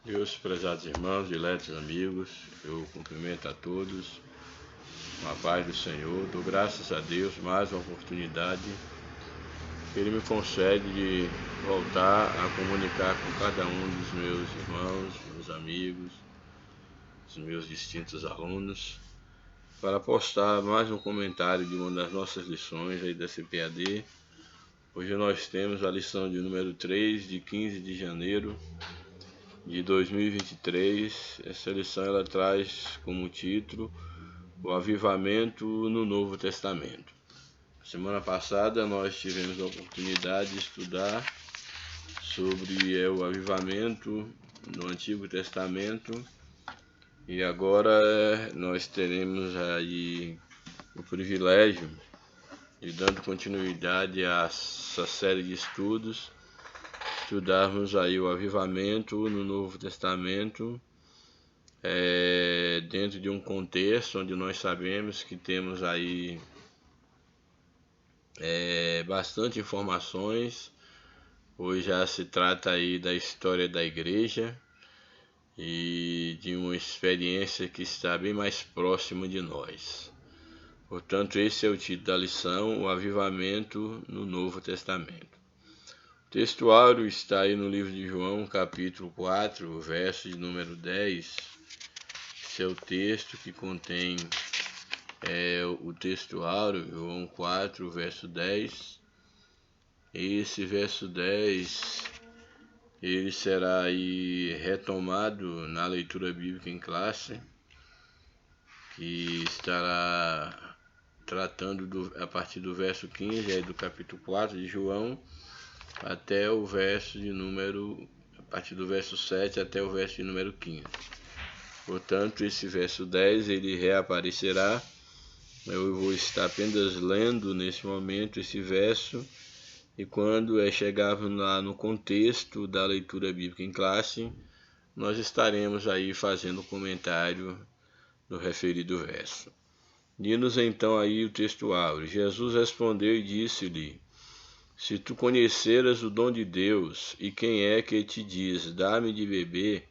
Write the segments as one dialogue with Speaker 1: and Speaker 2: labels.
Speaker 1: Meus prezados irmãos, diletos amigos, eu cumprimento a todos com a paz do Senhor. Dou graças a Deus mais uma oportunidade que Ele me concede de voltar a comunicar com cada um dos meus irmãos, meus amigos, os meus distintos alunos, para postar mais um comentário de uma das nossas lições aí da CPAD. Hoje nós temos a lição de número 3, de 15 de janeiro de 2023. Essa lição ela traz como título o avivamento no Novo Testamento. Semana passada nós tivemos a oportunidade de estudar sobre o avivamento no Antigo Testamento e agora nós teremos aí o privilégio de, dando continuidade a essa série de estudarmos aí o avivamento no Novo Testamento, dentro de um contexto onde nós sabemos que temos aí bastante informações, pois já se trata aí da história da igreja e de uma experiência que está bem mais próxima de nós. Portanto, esse é o título da lição, o avivamento no Novo Testamento. O textuário está aí no livro de João, capítulo 4, verso de número 10. Esse é o texto que contém o textuário, João 4, verso 10. Esse verso 10, ele será aí retomado na leitura bíblica em classe, que estará tratando a partir do verso 15, aí do capítulo 4 de João, até o verso de número, a partir do verso 7 até o verso de número 15. Portanto, esse verso 10, ele reaparecerá. Eu vou estar apenas lendo nesse momento esse verso, e quando chegarmos lá no contexto da leitura bíblica em classe, nós estaremos aí fazendo comentário do referido verso. Diz-nos então aí o textuário: Jesus respondeu e disse-lhe: Se tu conheceras o dom de Deus, e quem é que te diz, dá-me de beber,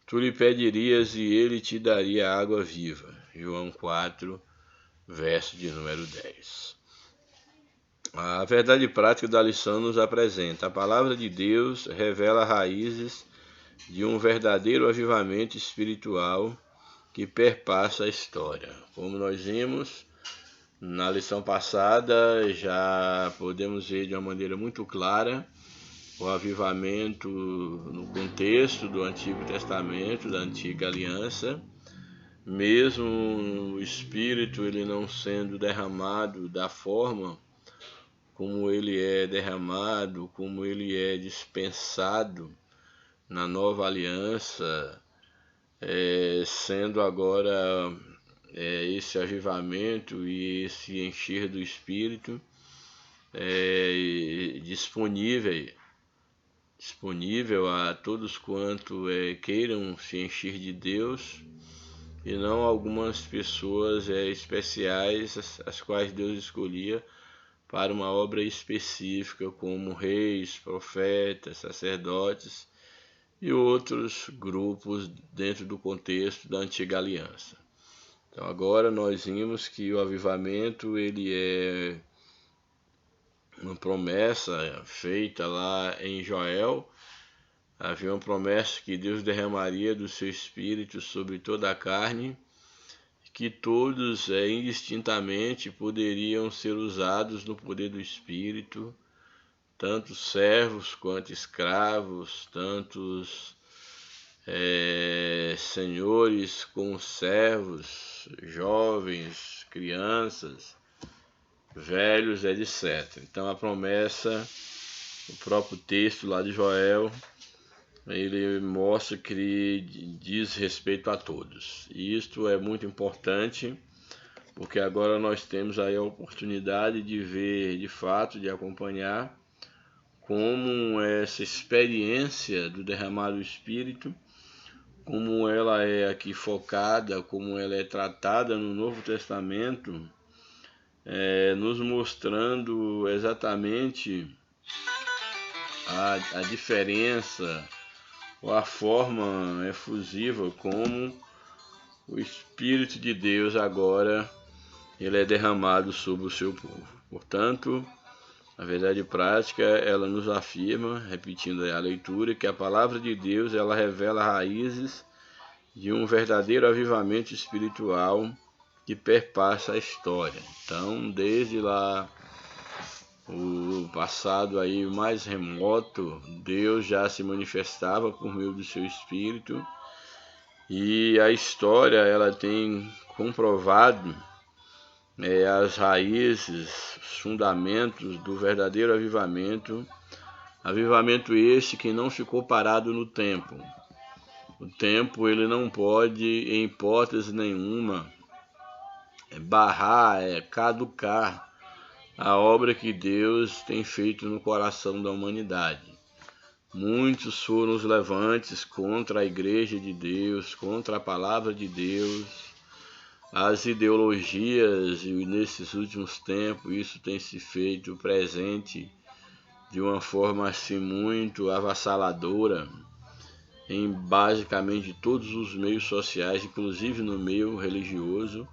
Speaker 1: tu lhe pedirias e ele te daria água viva. João 4, verso de número 10. A verdade prática da lição nos apresenta: a palavra de Deus revela raízes de um verdadeiro avivamento espiritual que perpassa a história. Como nós vimos na lição passada, já podemos ver de uma maneira muito clara o avivamento no contexto do Antigo Testamento, da Antiga Aliança. Mesmo o Espírito ele não sendo derramado da forma como ele é derramado, como ele é dispensado na nova aliança, sendo agora esse avivamento e esse encher do Espírito disponível a todos quanto queiram se encher de Deus, e não algumas pessoas especiais, as quais Deus escolhia para uma obra específica, como reis, profetas, sacerdotes e outros grupos dentro do contexto da Antiga Aliança. Então agora nós vimos que o avivamento ele é uma promessa feita lá em Joel. Havia uma promessa que Deus derramaria do seu Espírito sobre toda a carne, que todos indistintamente poderiam ser usados no poder do Espírito, tanto servos quanto escravos, tantos senhores como servos, jovens, crianças, velhos, etc. Então a promessa, o próprio texto lá de Joel, ele mostra que diz respeito a todos. E isto é muito importante, porque agora nós temos aí a oportunidade de ver, de fato, de acompanhar como essa experiência do derramado do Espírito, como ela é aqui focada, como ela é tratada no Novo Testamento, nos mostrando exatamente a diferença ou a forma efusiva como o Espírito de Deus agora ele é derramado sobre o seu povo. Portanto, a verdade prática, ela nos afirma, repetindo a leitura, que a palavra de Deus ela revela raízes de um verdadeiro avivamento espiritual que perpassa a história. Então, desde lá o passado aí mais remoto, Deus já se manifestava por meio do seu Espírito, e a história ela tem comprovado as raízes, os fundamentos do verdadeiro avivamento, avivamento esse que não ficou parado no tempo. O tempo ele não pode, em hipótese nenhuma, barrar, caducar a obra que Deus tem feito no coração da humanidade. Muitos foram os levantes contra a igreja de Deus, contra a palavra de Deus, as ideologias, e nesses últimos tempos isso tem se feito presente de uma forma assim muito avassaladora em basicamente todos os meios sociais, inclusive no meio religioso.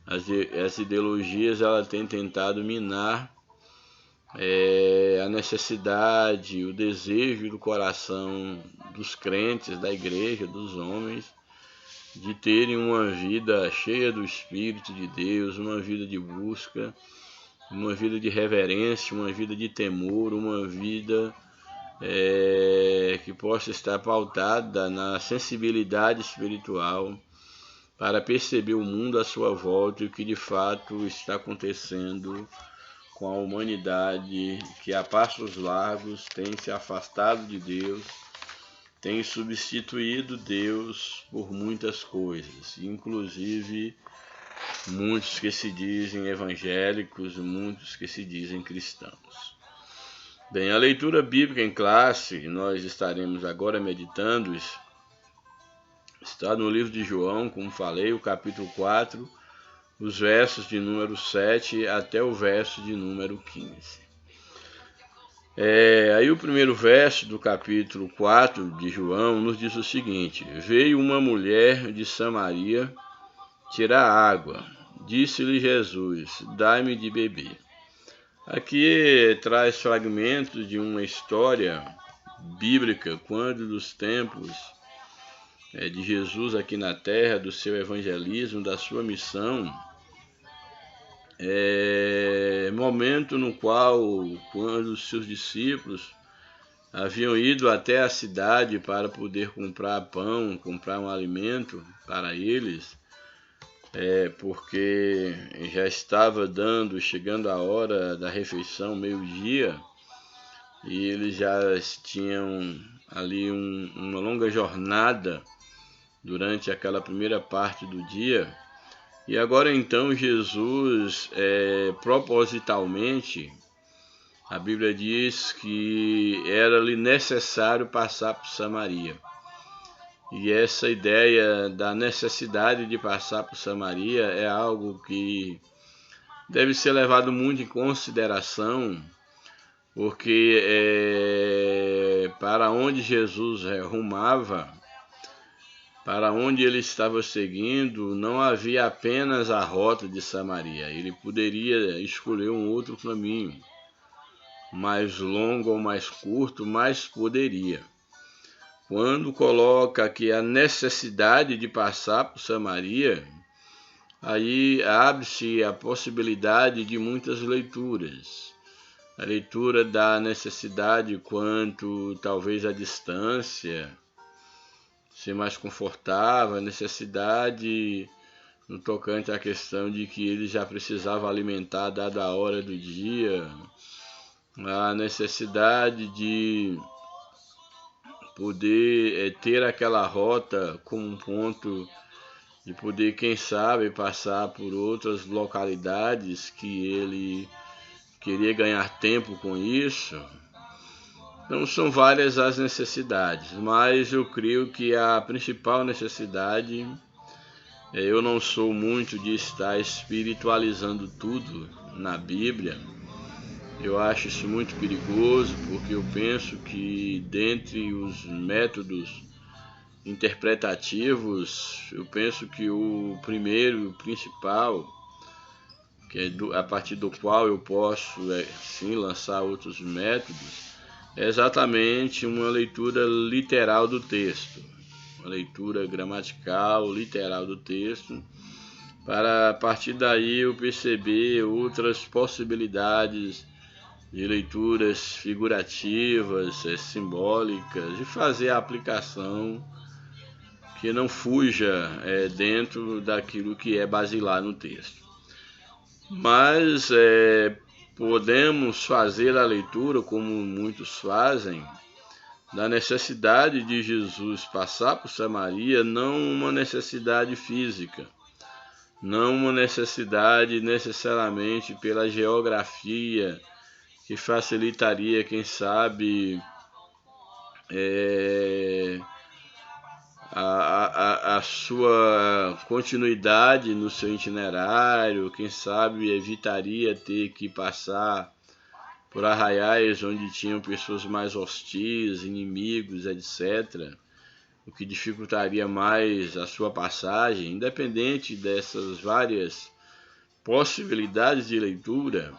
Speaker 1: As ideologias ela têm tentado minar a necessidade, o desejo do coração dos crentes, da igreja, dos homens, de terem uma vida cheia do Espírito de Deus, uma vida de busca, uma vida de reverência, uma vida de temor, uma vida que possa estar pautada na sensibilidade espiritual para perceber o mundo à sua volta e o que de fato está acontecendo com a humanidade, que a passos largos tem se afastado de Deus, tem substituído Deus por muitas coisas, inclusive muitos que se dizem evangélicos, muitos que se dizem cristãos. Bem, a leitura bíblica em classe, nós estaremos agora meditando, está no livro de João, como falei, o capítulo 4, os versos de número 7 até o verso de número 15. Aí o primeiro verso do capítulo 4 de João nos diz o seguinte: veio uma mulher de Samaria tirar água. Disse-lhe Jesus: dai-me de beber. Aqui traz fragmentos de uma história bíblica, quando dos tempos de Jesus aqui na terra, do seu evangelismo, da sua missão, momento no qual, quando os seus discípulos haviam ido até a cidade para poder comprar pão, comprar um alimento para eles, porque já estava chegando a hora da refeição, meio-dia, e eles já tinham ali uma longa jornada durante aquela primeira parte do dia. E agora então Jesus, propositalmente, a Bíblia diz que era-lhe necessário passar por Samaria. E essa ideia da necessidade de passar por Samaria é algo que deve ser levado muito em consideração, porque para onde Jesus rumava, para onde ele estava seguindo, não havia apenas a rota de Samaria. Ele poderia escolher um outro caminho, mais longo ou mais curto, mas poderia. Quando coloca aqui a necessidade de passar por Samaria, aí abre-se a possibilidade de muitas leituras. A leitura da necessidade quanto talvez a distância, ser mais confortável, a necessidade no tocante à questão de que ele já precisava alimentar dada a hora do dia, a necessidade de poder ter aquela rota como um ponto de poder, quem sabe, passar por outras localidades que ele queria ganhar tempo com isso. Então são várias as necessidades, mas eu creio que a principal necessidade, eu não sou muito de estar espiritualizando tudo na Bíblia, Eu acho isso muito perigoso, porque eu penso que dentre os métodos interpretativos, eu penso que o primeiro e o principal, que é a partir do qual eu posso sim lançar outros métodos, é exatamente uma leitura literal do texto, uma leitura gramatical, literal do texto, para a partir daí eu perceber outras possibilidades de leituras figurativas, simbólicas, e fazer a aplicação que não fuja dentro daquilo que é basilar no texto. Mas podemos fazer a leitura, como muitos fazem, da necessidade de Jesus passar por Samaria, não uma necessidade física, não uma necessidade necessariamente pela geografia, que facilitaria, quem sabe, a sua continuidade no seu itinerário, quem sabe evitaria ter que passar por arraiais onde tinham pessoas mais hostis, inimigos, etc., o que dificultaria mais a sua passagem. Independente dessas várias possibilidades de leitura,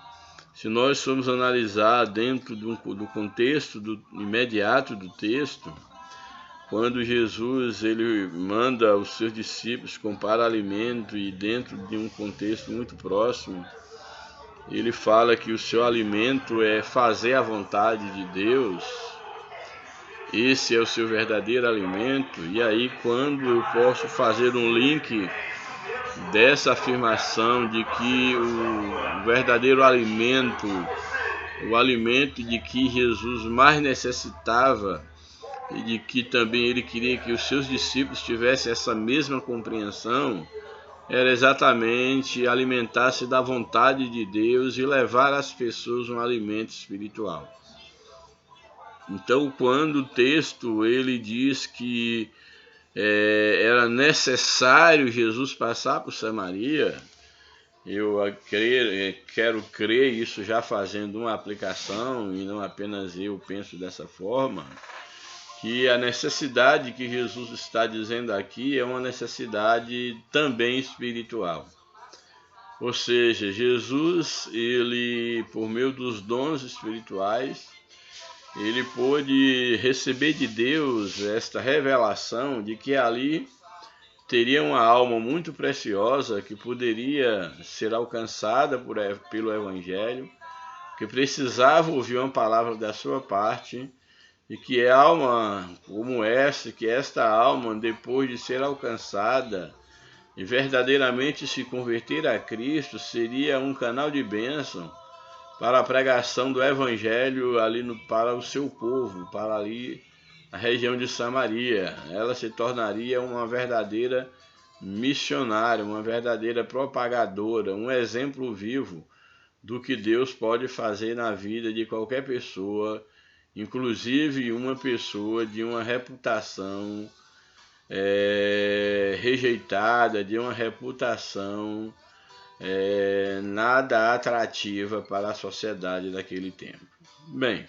Speaker 1: se nós formos analisar dentro do contexto imediato do texto, quando Jesus ele manda os seus discípulos comprar alimento, e dentro de um contexto muito próximo, ele fala que o seu alimento é fazer a vontade de Deus, esse é o seu verdadeiro alimento. E aí, quando eu posso fazer um link dessa afirmação de que o verdadeiro alimento, o alimento de que Jesus mais necessitava, e de que também ele queria que os seus discípulos tivessem essa mesma compreensão, era exatamente alimentar-se da vontade de Deus e levar às pessoas um alimento espiritual. Então, quando o texto ele diz que era necessário Jesus passar por Samaria, eu quero crer, isso já fazendo uma aplicação, e não apenas eu penso dessa forma, que a necessidade que Jesus está dizendo aqui é uma necessidade também espiritual. Ou seja, Jesus, ele, por meio dos dons espirituais, ele pôde receber de Deus esta revelação de que ali teria uma alma muito preciosa que poderia ser alcançada pelo Evangelho, que precisava ouvir uma palavra da sua parte, e que alma como essa, que esta alma, depois de ser alcançada e verdadeiramente se converter a Cristo, seria um canal de bênção para a pregação do Evangelho ali para o seu povo, para ali a região de Samaria. Ela se tornaria uma verdadeira missionária, uma verdadeira propagadora, um exemplo vivo do que Deus pode fazer na vida de qualquer pessoa, inclusive uma pessoa de uma reputação rejeitada, de uma reputação nada atrativa para a sociedade daquele tempo. Bem,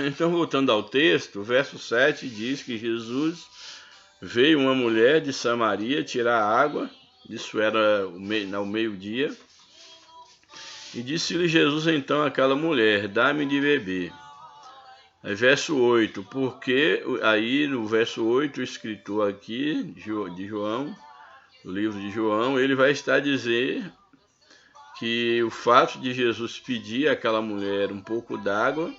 Speaker 1: então voltando ao texto, o verso 7 diz que Jesus veio uma mulher de Samaria tirar água, isso era ao meio-dia, e disse-lhe Jesus então àquela mulher: dá-me de beber. Aí, verso 8, porque aí no verso 8, o escritor aqui de João, do livro de João, ele vai estar a dizer que o fato de Jesus pedir àquela mulher um pouco d'água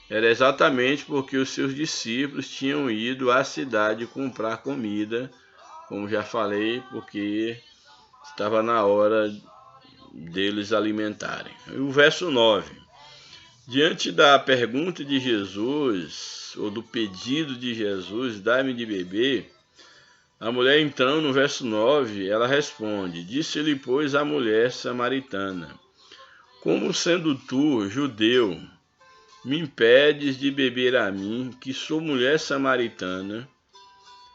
Speaker 1: era exatamente porque os seus discípulos tinham ido à cidade comprar comida, como já falei, porque estava na hora deles alimentarem. E o verso 9, diante da pergunta de Jesus, ou do pedido de Jesus, dá-me de beber, a mulher então, no verso 9, ela responde: disse-lhe, pois, a mulher samaritana: como sendo tu, judeu, me impedes de beber a mim, que sou mulher samaritana?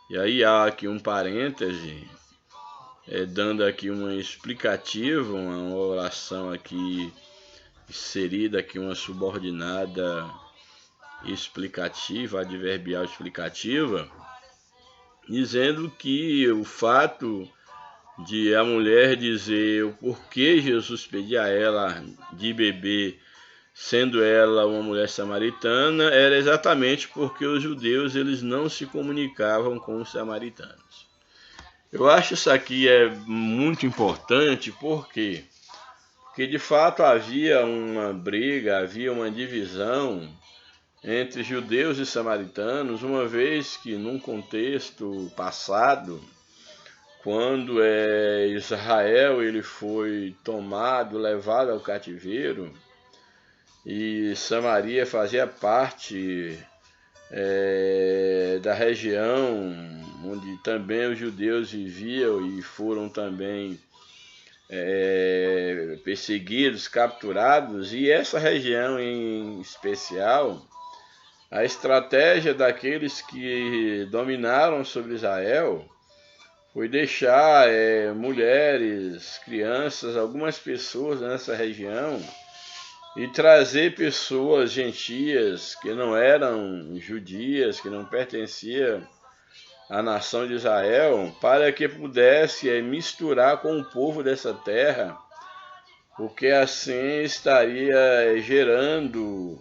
Speaker 1: E aí há aqui um parêntese, dando aqui uma explicativa, uma oração aqui inserida aqui uma subordinada explicativa, adverbial explicativa, dizendo que o fato de a mulher dizer o porquê Jesus pedia a ela de beber, sendo ela uma mulher samaritana, era exatamente porque os judeus eles não se comunicavam com os samaritanos. Eu acho isso aqui muito importante, porque de fato havia uma briga, havia uma divisão entre judeus e samaritanos, uma vez que num contexto passado, quando Israel ele foi tomado, levado ao cativeiro, e Samaria fazia parte da região onde também os judeus viviam e foram também perseguidos, capturados, e essa região em especial, a estratégia daqueles que dominaram sobre Israel foi deixar mulheres, crianças, algumas pessoas nessa região e trazer pessoas gentias que não eram judias, que não pertenciam à nação de Israel, para que pudesse misturar com o povo dessa terra, porque assim estaria gerando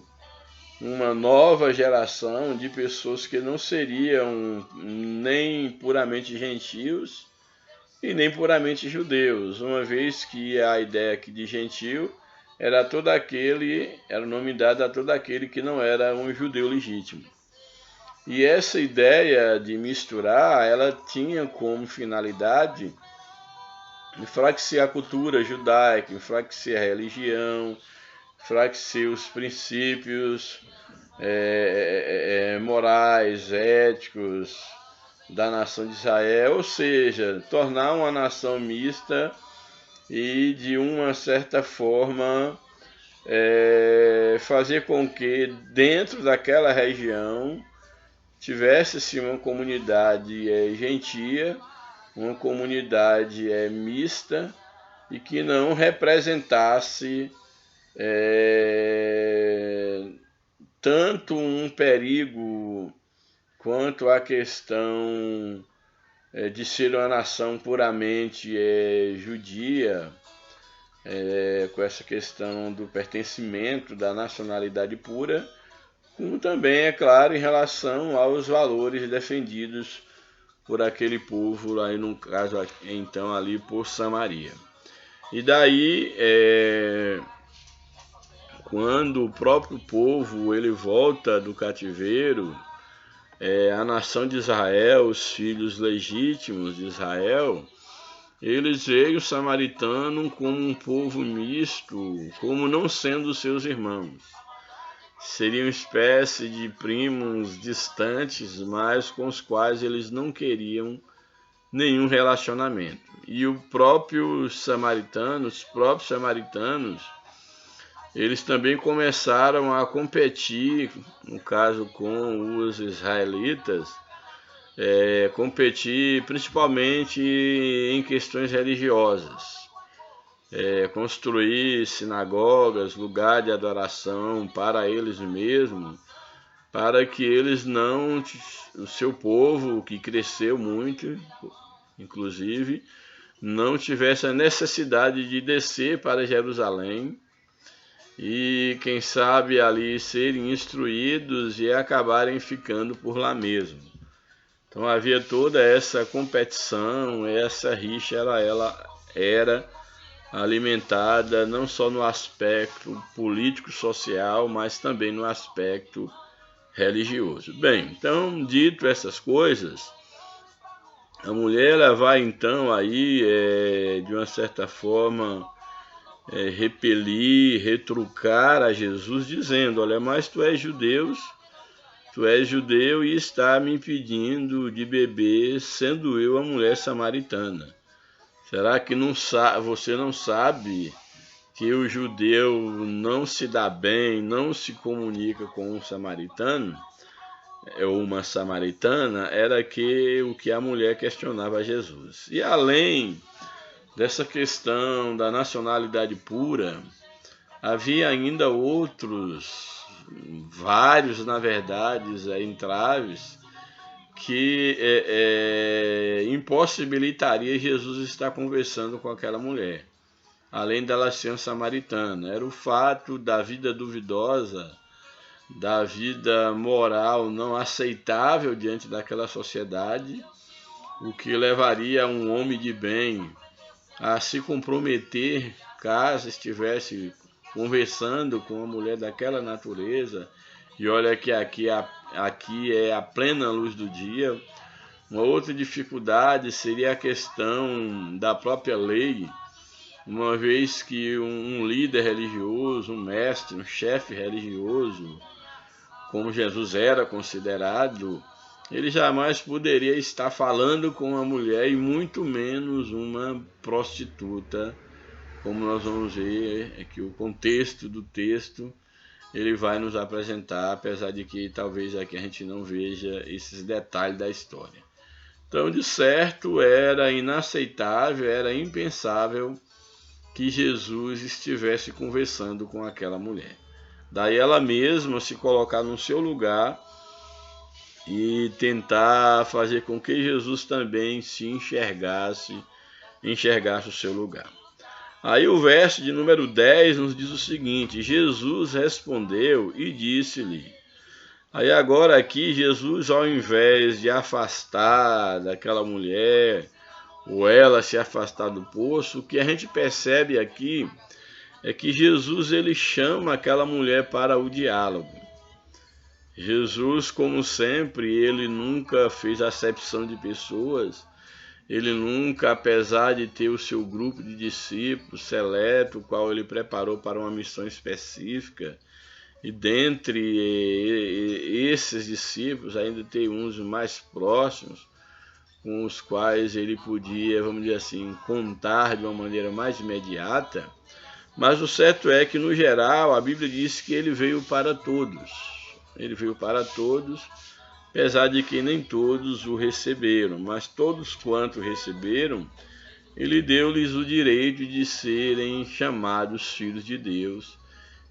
Speaker 1: uma nova geração de pessoas que não seriam nem puramente gentios e nem puramente judeus, uma vez que a ideia aqui de gentio era o nome dado a todo aquele que não era um judeu legítimo. E essa ideia de misturar, ela tinha como finalidade enfraquecer a cultura judaica, enfraquecer a religião, enfraquecer os princípios morais, éticos da nação de Israel, ou seja, tornar uma nação mista e de uma certa forma fazer com que dentro daquela região tivesse-se uma comunidade gentia, uma comunidade mista e que não representasse tanto um perigo quanto a questão de ser uma nação puramente judia, com essa questão do pertencimento da nacionalidade pura, como também, é claro, em relação aos valores defendidos por aquele povo, aí no caso então ali por Samaria. E daí, quando o próprio povo ele volta do cativeiro, a nação de Israel, os filhos legítimos de Israel, eles veem o samaritano como um povo misto, como não sendo seus irmãos. Seriam uma espécie de primos distantes, mas com os quais eles não queriam nenhum relacionamento. E os próprios samaritanos, eles também começaram a competir, no caso com os israelitas, competir principalmente em questões religiosas. Construir sinagogas, lugar de adoração para eles mesmos, para que eles não, o seu povo que cresceu muito, inclusive, não tivesse a necessidade de descer para Jerusalém e, quem sabe, ali serem instruídos e acabarem ficando por lá mesmo. Então havia toda essa competição, essa rixa, ela era alimentada não só no aspecto político-social, mas também no aspecto religioso. Bem, então, dito essas coisas, a mulher ela vai então aí, de uma certa forma, repelir, retrucar a Jesus, dizendo: olha, mas tu és judeu e está me impedindo de beber, sendo eu a mulher samaritana. Será que você não sabe que o judeu não se dá bem, não se comunica com um samaritano, ou uma samaritana? Era o que a mulher questionava a Jesus. E além dessa questão da nacionalidade pura, Havia ainda outros, vários, na verdade, entraves que impossibilitaria Jesus estar conversando com aquela mulher, além dela ser uma samaritana. Era o fato da vida duvidosa, da vida moral não aceitável diante daquela sociedade, o que levaria um homem de bem a se comprometer caso estivesse conversando com uma mulher daquela natureza. E olha que aqui é a plena luz do dia. Uma outra dificuldade seria a questão da própria lei, uma vez que um líder religioso, um mestre, um chefe religioso, como Jesus era considerado, ele jamais poderia estar falando com uma mulher e muito menos uma prostituta, como nós vamos ver que o contexto do texto ele vai nos apresentar, apesar de que talvez aqui a gente não veja esses detalhes da história. Então, de certo, era inaceitável, era impensável que Jesus estivesse conversando com aquela mulher. Daí ela mesma se colocar no seu lugar e tentar fazer com que Jesus também se enxergasse o seu lugar. Aí o verso de número 10 nos diz o seguinte: Jesus respondeu e disse-lhe. Aí agora aqui Jesus, ao invés de afastar daquela mulher, ou ela se afastar do poço, o que a gente percebe aqui é que Jesus ele chama aquela mulher para o diálogo. Jesus, como sempre, ele nunca fez acepção de pessoas, ele nunca, apesar de ter o seu grupo de discípulos seleto, o qual ele preparou para uma missão específica, e dentre esses discípulos ainda tem uns mais próximos, com os quais ele podia, vamos dizer assim, contar de uma maneira mais imediata. Mas o certo é que, no geral, a Bíblia diz que ele veio para todos. Ele veio para todos, apesar de que nem todos o receberam, mas todos quanto receberam, ele deu-lhes o direito de serem chamados filhos de Deus.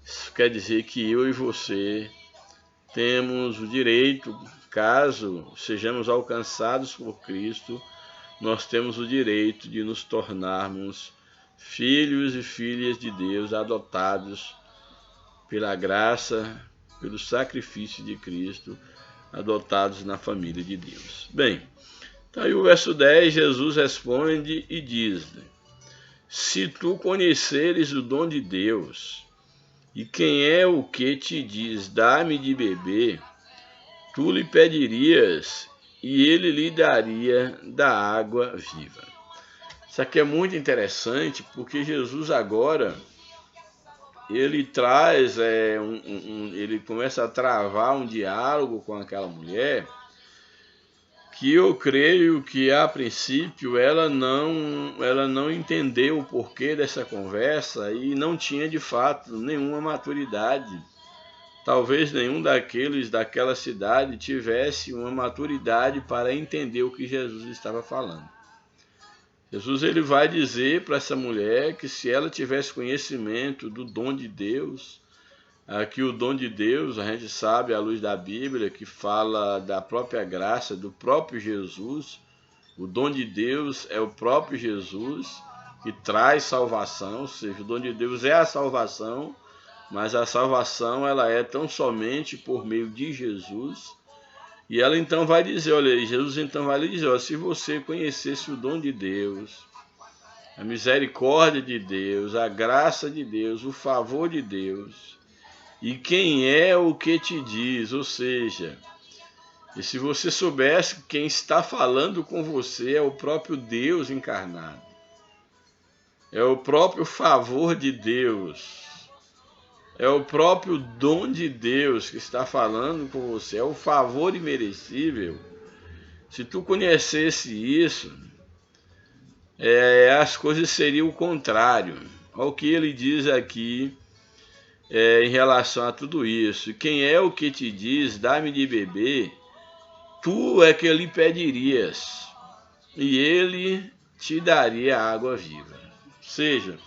Speaker 1: Isso quer dizer que eu e você temos o direito, caso sejamos alcançados por Cristo, nós temos o direito de nos tornarmos filhos e filhas de Deus, adotados pela graça, pelo sacrifício de Cristo, adotados na família de Deus. Bem, então aí o verso 10, Jesus responde e diz-lhe: se tu conheceres o dom de Deus, e quem é o que te diz, dá-me de beber, tu lhe pedirias, e ele lhe daria da água viva. Isso aqui é muito interessante, porque Jesus agora ele traz, ele começa a travar um diálogo com aquela mulher, que eu creio que a princípio ela não entendeu o porquê dessa conversa e não tinha de fato nenhuma maturidade. Talvez nenhum daquela cidade tivesse uma maturidade para entender o que Jesus estava falando. Jesus ele vai dizer para essa mulher que se ela tivesse conhecimento do dom de Deus, que o dom de Deus, a gente sabe à luz da Bíblia, que fala da própria graça, do próprio Jesus. O dom de Deus é o próprio Jesus que traz salvação, ou seja, o dom de Deus é a salvação, mas a salvação ela é tão somente por meio de Jesus. E ela então vai dizer, olha, Jesus então vai lhe dizer, olha, se você conhecesse o dom de Deus, a misericórdia de Deus, a graça de Deus, o favor de Deus, e quem é o que te diz, ou seja, e se você soubesse que quem está falando com você é o próprio Deus encarnado, é o próprio favor de Deus, é o próprio dom de Deus que está falando com você, é o favor imerecível. Se tu conhecesse isso, as coisas seriam o contrário. Olha o que ele diz aqui em relação a tudo isso. Quem é o que te diz, dá-me de beber, tu é que lhe pedirias, e ele te daria água viva. Ou seja,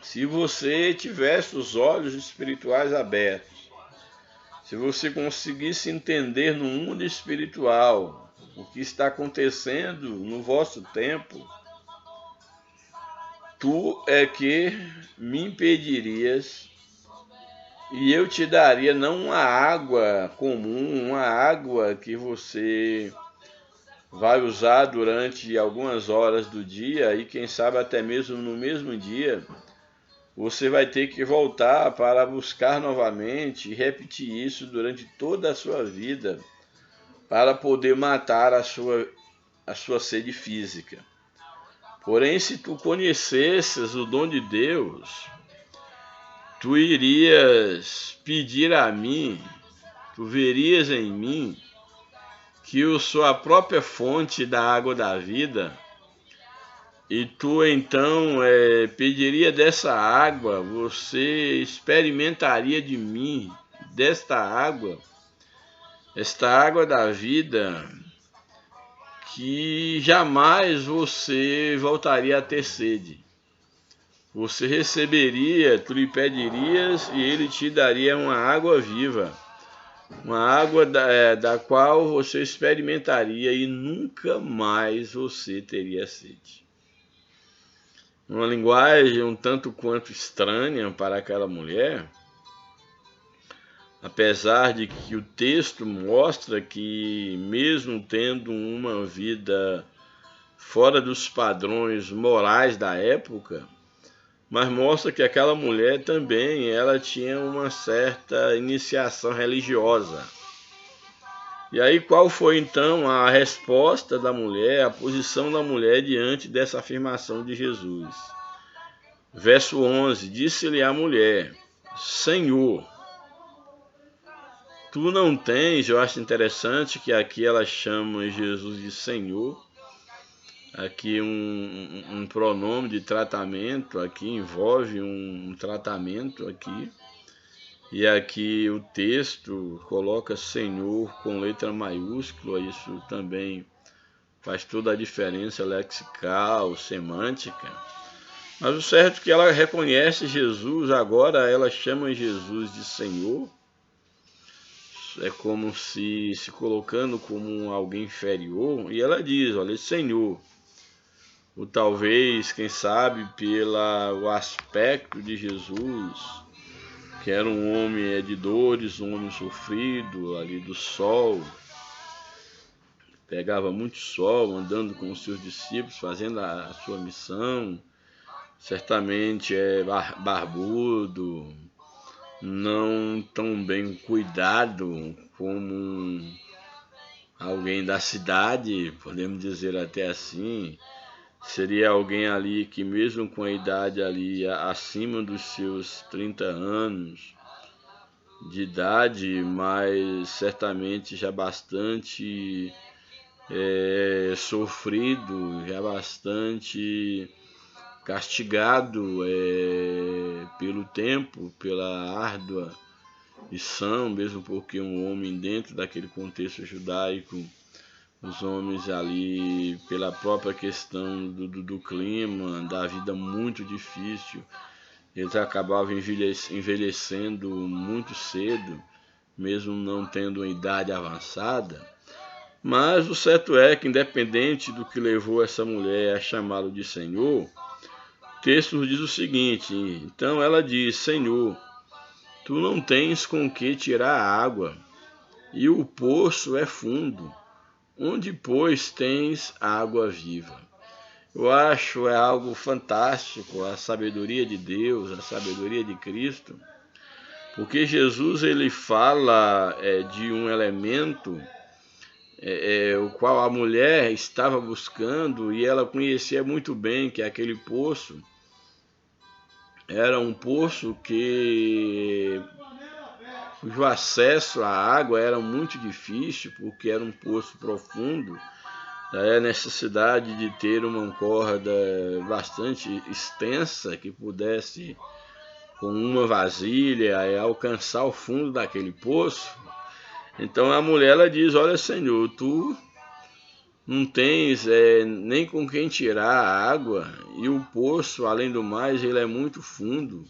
Speaker 1: Se você tivesse os olhos espirituais abertos, se você conseguisse entender no mundo espiritual o que está acontecendo no vosso tempo, tu é que me impedirias e eu te daria não uma água comum, uma água que você vai usar durante algumas horas do dia e quem sabe até mesmo no mesmo dia, você vai ter que voltar para buscar novamente e repetir isso durante toda a sua vida para poder matar a sua sede física. Porém, se tu conhecesses o dom de Deus, tu irias pedir a mim, tu verias em mim que eu sou a própria fonte da água da vida, e tu então pediria dessa água, você experimentaria de mim, desta água, esta água da vida, que jamais você voltaria a ter sede. Você receberia, tu lhe pedirias e ele te daria uma água viva, uma água da qual você experimentaria e nunca mais você teria sede. Uma linguagem um tanto quanto estranha para aquela mulher, apesar de que o texto mostra que, mesmo tendo uma vida fora dos padrões morais da época, mas mostra que aquela mulher também ela tinha uma certa iniciação religiosa. E aí qual foi então a resposta da mulher, a posição da mulher diante dessa afirmação de Jesus? Verso 11, disse-lhe a mulher, Senhor, tu não tens, eu acho interessante que aqui ela chama Jesus de Senhor, aqui um pronome de tratamento, aqui envolve um tratamento aqui, e aqui o texto coloca Senhor com letra maiúscula, isso também faz toda a diferença lexical, semântica. Mas o certo é que ela reconhece Jesus, agora ela chama Jesus de Senhor, é como se colocando como alguém inferior, e ela diz, olha, Senhor, ou talvez, quem sabe, pelo aspecto de Jesus, que era um homem de dores, um homem sofrido, ali do sol, pegava muito sol, andando com os seus discípulos, fazendo a sua missão, certamente barbudo, não tão bem cuidado como alguém da cidade, podemos dizer até assim. Seria alguém ali que mesmo com a idade ali acima dos seus 30 anos de idade, mas certamente já bastante sofrido, já bastante castigado pelo tempo, pela árdua missão, mesmo porque um homem dentro daquele contexto judaico, os homens ali, pela própria questão do clima, da vida muito difícil, eles acabavam envelhecendo muito cedo, mesmo não tendo uma idade avançada. Mas o certo é que, independente do que levou essa mulher a chamá-lo de Senhor, o texto nos diz o seguinte, então ela diz, Senhor, tu não tens com que tirar a água, e o poço é fundo. Onde, pois, tens água viva? Eu acho algo fantástico a sabedoria de Deus, a sabedoria de Cristo, porque Jesus ele fala de um elemento o qual a mulher estava buscando e ela conhecia muito bem que aquele poço era um poço cujo acesso à água era muito difícil, porque era um poço profundo, daí a necessidade de ter uma corda bastante extensa que pudesse, com uma vasilha, alcançar o fundo daquele poço. Então a mulher ela diz, olha Senhor, tu não tens nem com quem tirar a água, e o poço, além do mais, ele é muito fundo.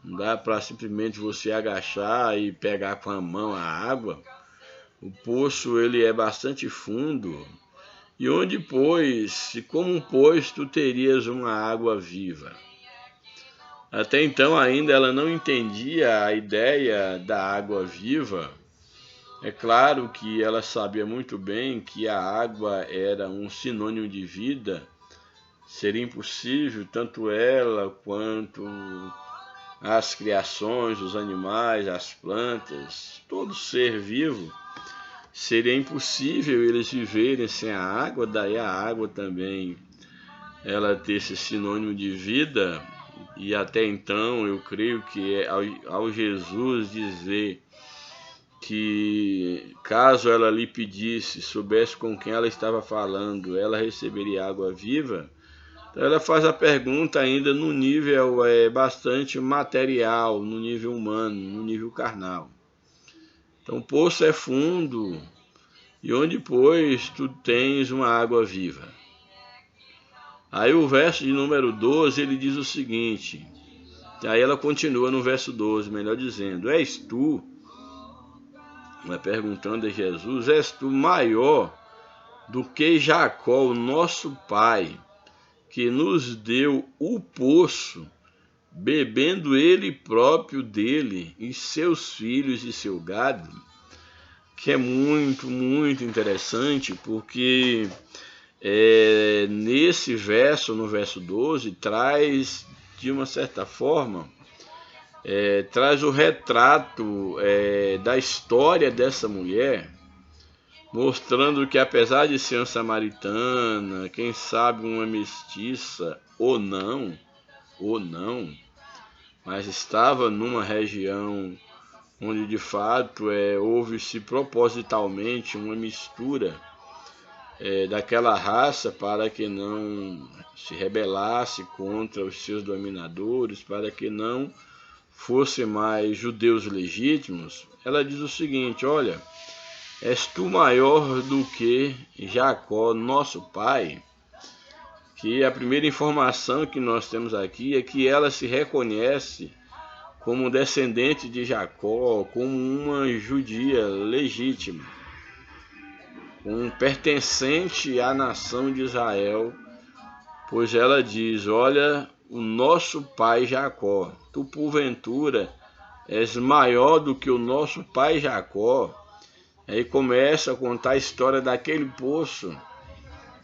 Speaker 1: Não dá para simplesmente você agachar e pegar com a mão a água. O poço ele é bastante fundo. E onde, pois, e como, pois, tu terias uma água viva? Até então ainda ela não entendia a ideia da água viva. É claro que ela sabia muito bem que a água era um sinônimo de vida. Seria impossível tanto ela quanto as criações, os animais, as plantas, todo ser vivo, seria impossível eles viverem sem a água. Daí a água também ela ter esse sinônimo de vida. E até então eu creio que ao Jesus dizer que caso ela lhe pedisse, soubesse com quem ela estava falando, ela receberia água viva. Então ela faz a pergunta ainda no nível bastante material, no nível humano, no nível carnal. Então o poço é fundo, e onde, pois, tu tens uma água viva? Aí o verso de número 12, ele diz o seguinte, aí ela continua no verso 12, melhor dizendo, és tu, vai perguntando a Jesus, és tu maior do que Jacó, o nosso pai, que nos deu o poço, bebendo ele próprio dele, e seus filhos e seu gado? Que é muito, muito interessante, porque nesse verso, no verso 12, traz, de uma certa forma, traz o retrato da história dessa mulher, mostrando que apesar de ser uma samaritana, quem sabe uma mestiça ou não, mas estava numa região onde de fato houve-se propositalmente uma mistura daquela raça para que não se rebelasse contra os seus dominadores, para que não fossem mais judeus legítimos. Ela diz o seguinte, olha, és tu maior do que Jacó, nosso pai? Que a primeira informação que nós temos aqui é que ela se reconhece como descendente de Jacó, como uma judia legítima, um pertencente à nação de Israel, pois ela diz, olha, o nosso pai Jacó, tu porventura és maior do que o nosso pai Jacó. Aí começa a contar a história daquele poço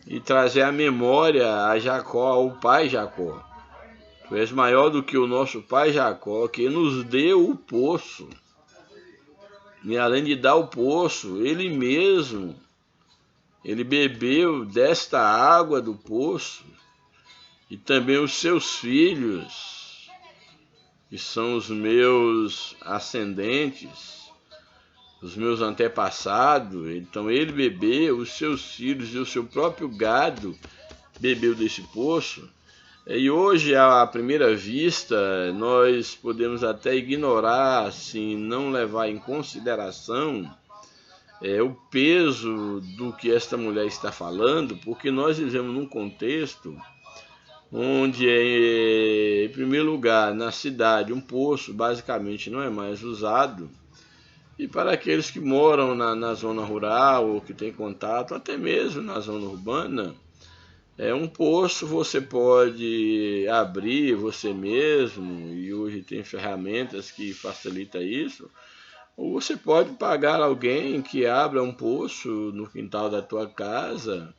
Speaker 1: e trazer a memória a Jacó, ao pai Jacó. Tu és maior do que o nosso pai Jacó, que nos deu o poço. E além de dar o poço, ele mesmo, ele bebeu desta água do poço, e também os seus filhos, que são os meus ascendentes, os meus antepassados. Então ele bebeu, os seus filhos e o seu próprio gado bebeu desse poço. E hoje, à primeira vista, nós podemos até ignorar, assim, não levar em consideração o peso do que esta mulher está falando, porque nós vivemos num contexto onde, em primeiro lugar, na cidade, um poço basicamente não é mais usado. E para aqueles que moram na zona rural ou que têm contato, até mesmo na zona urbana, um poço você pode abrir você mesmo, e hoje tem ferramentas que facilitam isso, ou você pode pagar alguém que abra um poço no quintal da tua casa,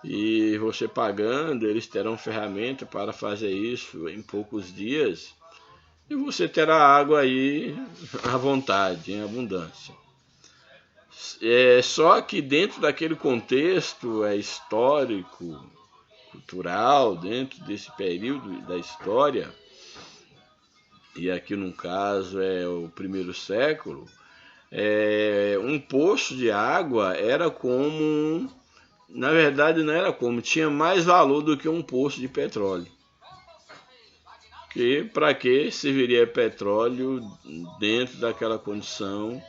Speaker 1: e você pagando, eles terão ferramenta para fazer isso em poucos dias, e você terá água aí à vontade, em abundância. Só que dentro daquele contexto histórico, cultural, dentro desse período da história, e aqui no caso é o primeiro século, um poço de água era como, na verdade não era como, tinha mais valor do que um poço de petróleo. Que para que serviria petróleo dentro daquela condição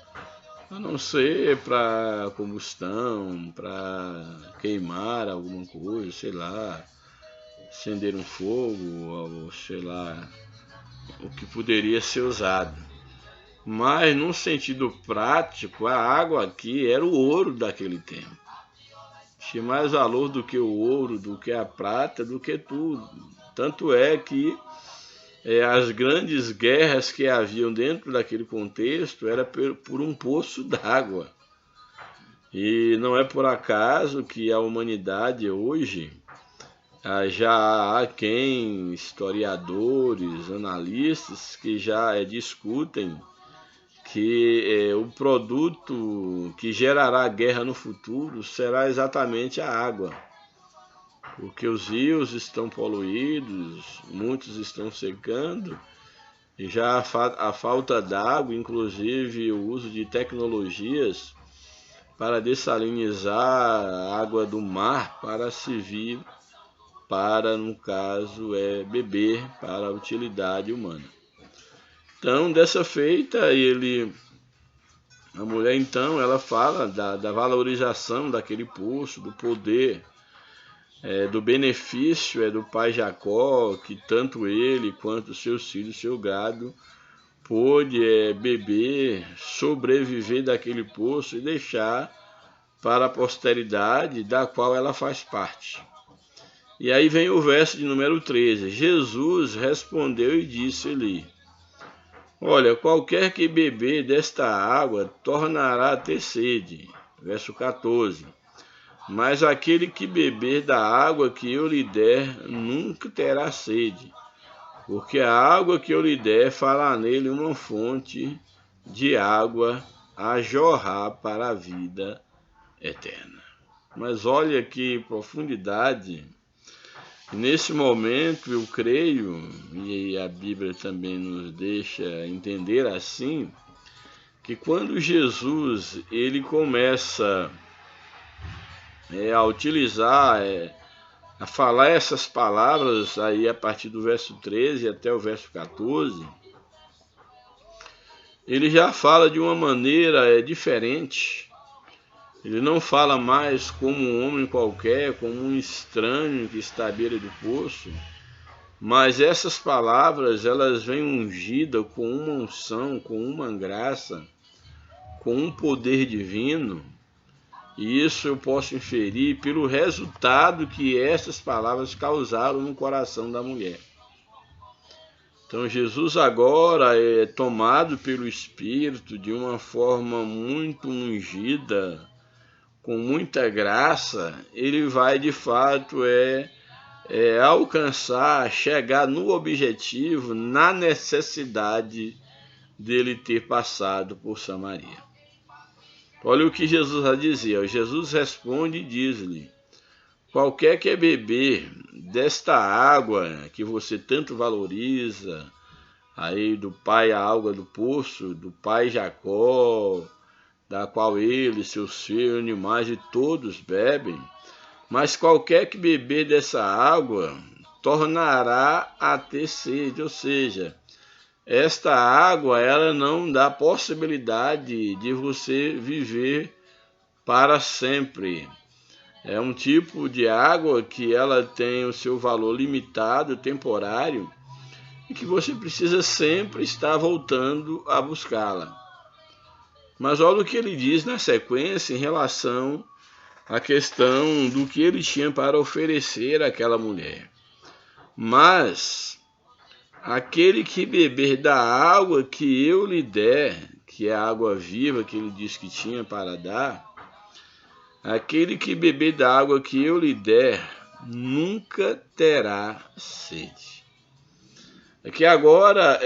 Speaker 1: a não ser para combustão, para queimar alguma coisa, sei lá, acender um fogo, ou sei lá, o que poderia ser usado. Mas, num sentido prático, a água aqui era o ouro daquele tempo. Tinha mais valor do que o ouro, do que a prata, do que tudo. Tanto é que as grandes guerras que haviam dentro daquele contexto era por um poço d'água. E não é por acaso que a humanidade hoje, já há historiadores, analistas, que já discutem que o produto que gerará guerra no futuro será exatamente a água. Porque os rios estão poluídos, muitos estão secando, e já a falta d'água, inclusive o uso de tecnologias para dessalinizar a água do mar para servir para, no caso, beber para a utilidade humana. Então, dessa feita, a mulher então, ela fala da valorização daquele poço, do poder, do benefício do pai Jacó, que tanto ele quanto seus filhos, seu gado, pôde beber, sobreviver daquele poço e deixar para a posteridade da qual ela faz parte. E aí vem o verso de número 13. Jesus respondeu e disse-lhe: olha, qualquer que beber desta água tornará a ter sede. Verso 14. Mas aquele que beber da água que eu lhe der nunca terá sede, porque a água que eu lhe der fará nele uma fonte de água a jorrar para a vida eterna. Mas olha que profundidade. Nesse momento eu creio, e a Bíblia também nos deixa entender assim, que quando Jesus ele começa a utilizar, a falar essas palavras aí a partir do verso 13 até o verso 14, ele já fala de uma maneira diferente. Ele não fala mais como um homem qualquer, como um estranho que está à beira do poço, mas essas palavras elas vêm ungidas com uma unção, com uma graça, com um poder divino, e isso eu posso inferir pelo resultado que essas palavras causaram no coração da mulher. Então Jesus agora é tomado pelo Espírito de uma forma muito ungida, com muita graça, ele vai de fato alcançar, chegar no objetivo, na necessidade dele ter passado por Samaria. Olha o que Jesus vai dizer. Jesus responde e diz-lhe: qualquer que beber desta água que você tanto valoriza, aí do pai, a água do poço, do pai Jacó, da qual ele, seus filhos, animais e todos bebem, mas qualquer que beber dessa água tornará a ter sede, ou seja, esta água ela não dá possibilidade de você viver para sempre. É um tipo de água que ela tem o seu valor limitado, temporário, e que você precisa sempre estar voltando a buscá-la. Mas olha o que ele diz na sequência em relação à questão do que ele tinha para oferecer àquela mulher. Mas aquele que beber da água que eu lhe der, que é a água viva que ele disse que tinha para dar, aquele que beber da água que eu lhe der, nunca terá sede. Aqui agora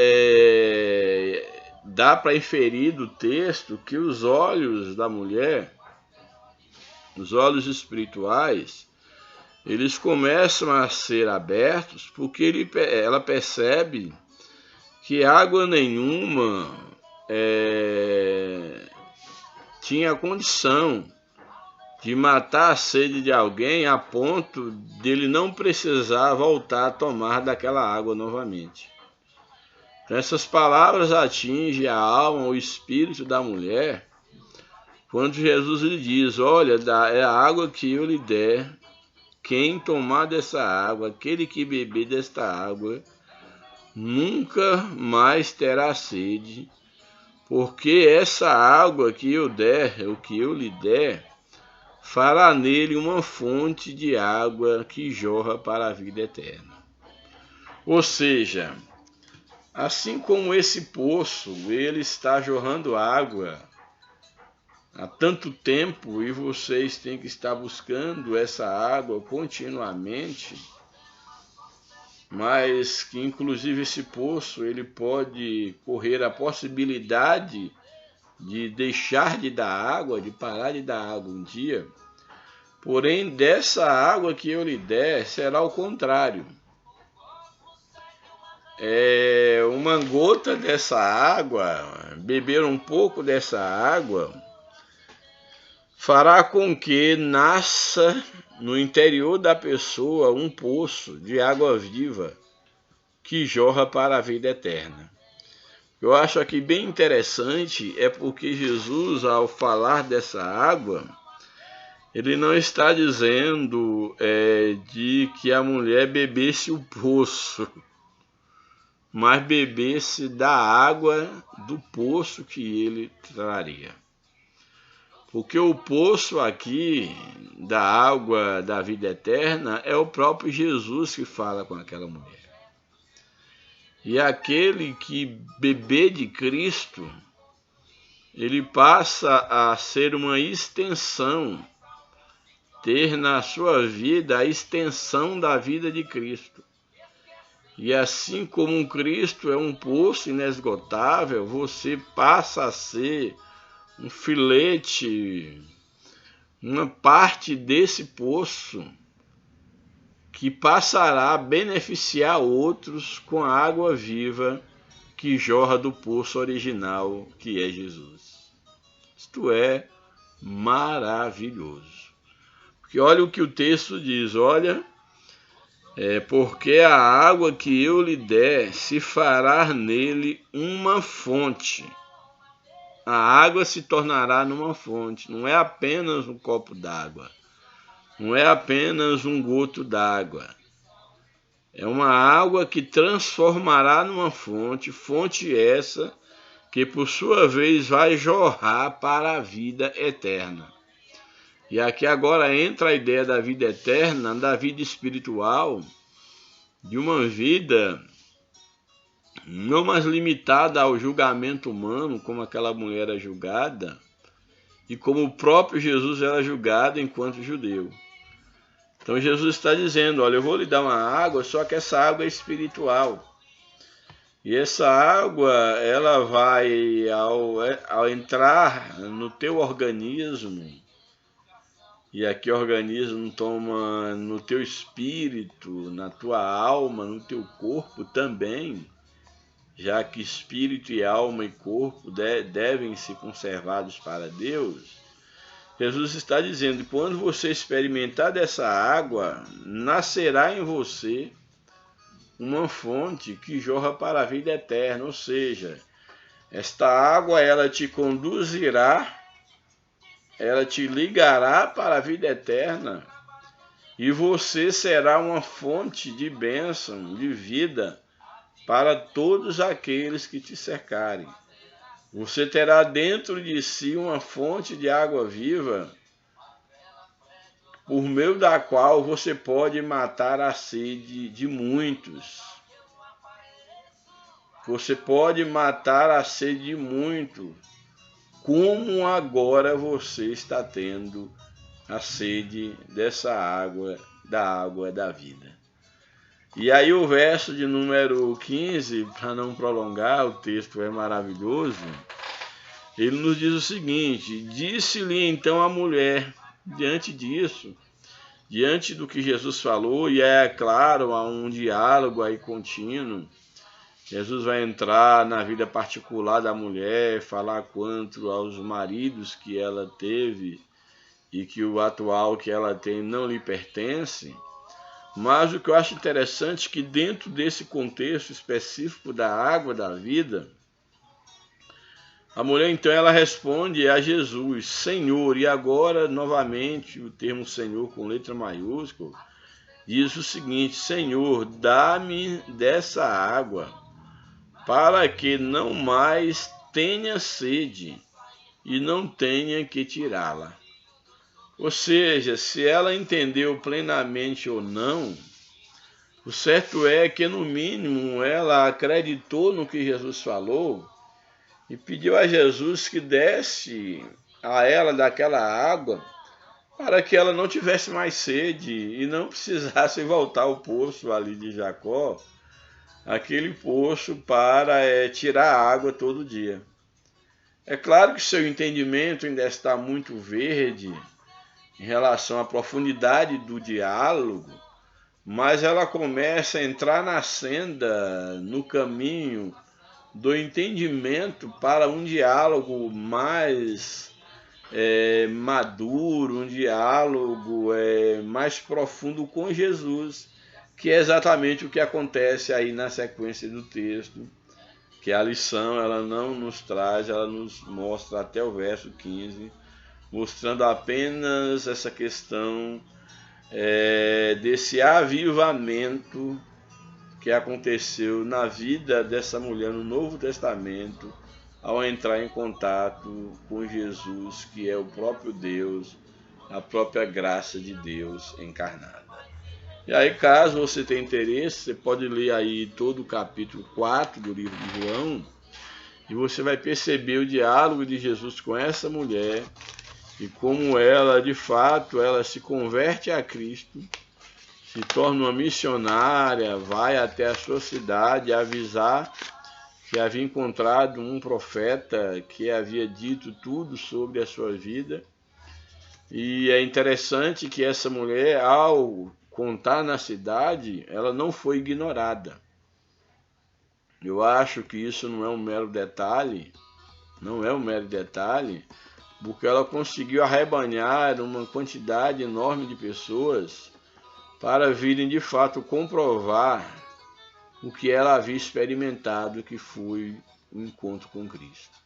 Speaker 1: dá para inferir do texto que os olhos da mulher, os olhos espirituais, eles começam a ser abertos porque ela percebe que água nenhuma tinha condição de matar a sede de alguém a ponto dele não precisar voltar a tomar daquela água novamente. Então, essas palavras atingem a alma, o espírito da mulher, quando Jesus lhe diz: olha, é a água que eu lhe der, quem tomar dessa água, aquele que beber desta água, nunca mais terá sede, porque essa água que eu der, o que eu lhe der, fará nele uma fonte de água que jorra para a vida eterna. Ou seja, assim como esse poço, ele está jorrando água há tanto tempo e vocês têm que estar buscando essa água continuamente, mas que inclusive esse poço ele pode correr a possibilidade de deixar de dar água, de parar de dar água um dia. Porém, dessa água que eu lhe der, será o contrário. Uma gota dessa água, beber um pouco dessa água, fará com que nasça no interior da pessoa um poço de água viva que jorra para a vida eterna. Eu acho aqui bem interessante é porque Jesus, ao falar dessa água, ele não está dizendo de que a mulher bebesse o poço, mas bebesse da água do poço que ele traria. Porque o poço aqui da água da vida eterna é o próprio Jesus que fala com aquela mulher. E aquele que beber de Cristo, ele passa a ser uma extensão, ter na sua vida a extensão da vida de Cristo. E assim como um Cristo é um poço inesgotável, você passa a ser um filete, uma parte desse poço que passará a beneficiar outros com a água viva que jorra do poço original, que é Jesus. Isto é maravilhoso. Porque olha o que o texto diz, olha, porque a água que eu lhe der se fará nele uma fonte. A água se tornará numa fonte, não é apenas um copo d'água, não é apenas um goto d'água. É uma água que transformará numa fonte, fonte essa que por sua vez vai jorrar para a vida eterna. E aqui agora entra a ideia da vida eterna, da vida espiritual, de uma vida não mais limitada ao julgamento humano, como aquela mulher era julgada, e como o próprio Jesus era julgado enquanto judeu. Então Jesus está dizendo, olha, eu vou lhe dar uma água, só que essa água é espiritual. E essa água, ela vai, ao entrar no teu organismo, e aqui o organismo toma no teu espírito, na tua alma, no teu corpo também, já que espírito e alma e corpo devem ser conservados para Deus, Jesus está dizendo que quando você experimentar dessa água, nascerá em você uma fonte que jorra para a vida eterna, ou seja, esta água ela te conduzirá, ela te ligará para a vida eterna e você será uma fonte de bênção, de vida para todos aqueles que te cercarem. Você terá dentro de si uma fonte de água viva, por meio da qual você pode matar a sede de muitos. Você pode matar a sede de muitos, como agora você está tendo a sede dessa água da vida. E aí o verso de número 15, para não prolongar, o texto é maravilhoso, ele nos diz o seguinte: disse-lhe então a mulher, diante disso, diante do que Jesus falou, e é claro, há um diálogo aí contínuo, Jesus vai entrar na vida particular da mulher, falar quanto aos maridos que ela teve e que o atual que ela tem não lhe pertence. Mas o que eu acho interessante é que dentro desse contexto específico da água da vida, A mulher então ela responde a Jesus: Senhor, e agora novamente o termo Senhor com letra maiúscula diz o seguinte: Senhor, dá-me dessa água, para que não mais tenha sede e não tenha que tirá-la. Ou seja, se ela entendeu plenamente ou não, o certo é que no mínimo ela acreditou no que Jesus falou e pediu a Jesus que desse a ela daquela água para que ela não tivesse mais sede e não precisasse voltar ao poço ali de Jacó, aquele poço para tirar água todo dia. É claro que seu entendimento ainda está muito verde em relação à profundidade do diálogo, mas ela começa a entrar na senda, no caminho do entendimento para um diálogo mais maduro, um diálogo mais profundo com Jesus, que é exatamente o que acontece aí na sequência do texto, que a lição ela não nos traz, ela nos mostra até o verso 15, mostrando apenas essa questão desse avivamento que aconteceu na vida dessa mulher no Novo Testamento, ao entrar em contato com Jesus, que é o próprio Deus, a própria graça de Deus encarnada. E aí, caso você tenha interesse, você pode ler aí todo o capítulo 4 do livro de João, e você vai perceber o diálogo de Jesus com essa mulher, e como ela, de fato, ela se converte a Cristo, se torna uma missionária, vai até a sua cidade avisar que havia encontrado um profeta que havia dito tudo sobre a sua vida. E é interessante que essa mulher, ao contar na cidade, ela não foi ignorada. Eu acho que isso não é um mero detalhe, porque ela conseguiu arrebanhar uma quantidade enorme de pessoas para virem de fato comprovar o que ela havia experimentado, que foi o encontro com Cristo.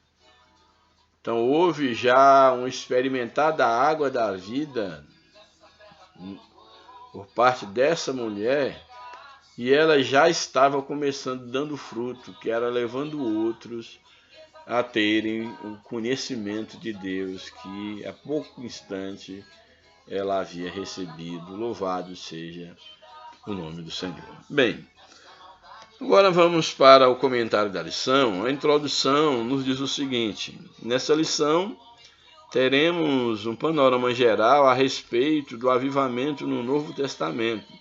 Speaker 1: Então houve já um experimentar da água da vida por parte dessa mulher, e ela já estava começando dando fruto, que era levando outros a terem o conhecimento de Deus que há pouco instante ela havia recebido. Louvado seja o nome do Senhor. Bem, agora vamos para o comentário da lição. A introdução nos diz o seguinte: nessa lição teremos um panorama geral a respeito do avivamento no Novo Testamento.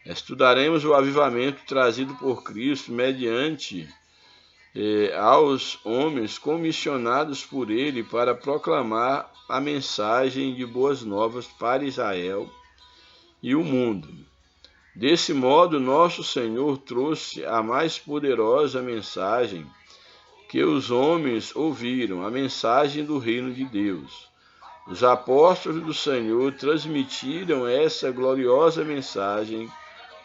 Speaker 1: Estudaremos o avivamento trazido por Cristo mediante aos homens comissionados por ele para proclamar a mensagem de boas novas para Israel e o mundo. Desse modo, nosso Senhor trouxe a mais poderosa mensagem que os homens ouviram, a mensagem do reino de Deus. Os apóstolos do Senhor transmitiram essa gloriosa mensagem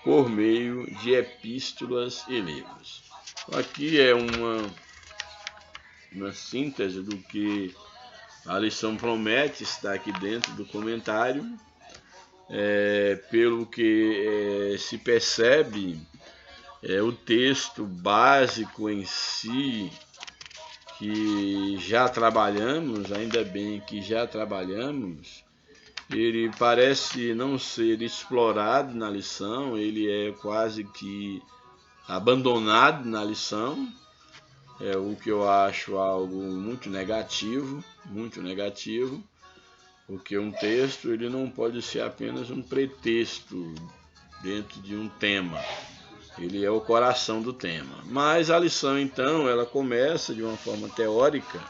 Speaker 1: por meio de epístolas e livros. Aqui é uma síntese do que a lição promete, está aqui dentro do comentário. Pelo que se percebe, o texto básico em si, que já trabalhamos, ainda bem que já trabalhamos, ele parece não ser explorado na lição, ele é quase que abandonado na lição, o que eu acho algo muito negativo, porque um texto ele não pode ser apenas um pretexto dentro de um tema, ele é o coração do tema. Mas a lição então, ela começa de uma forma teórica,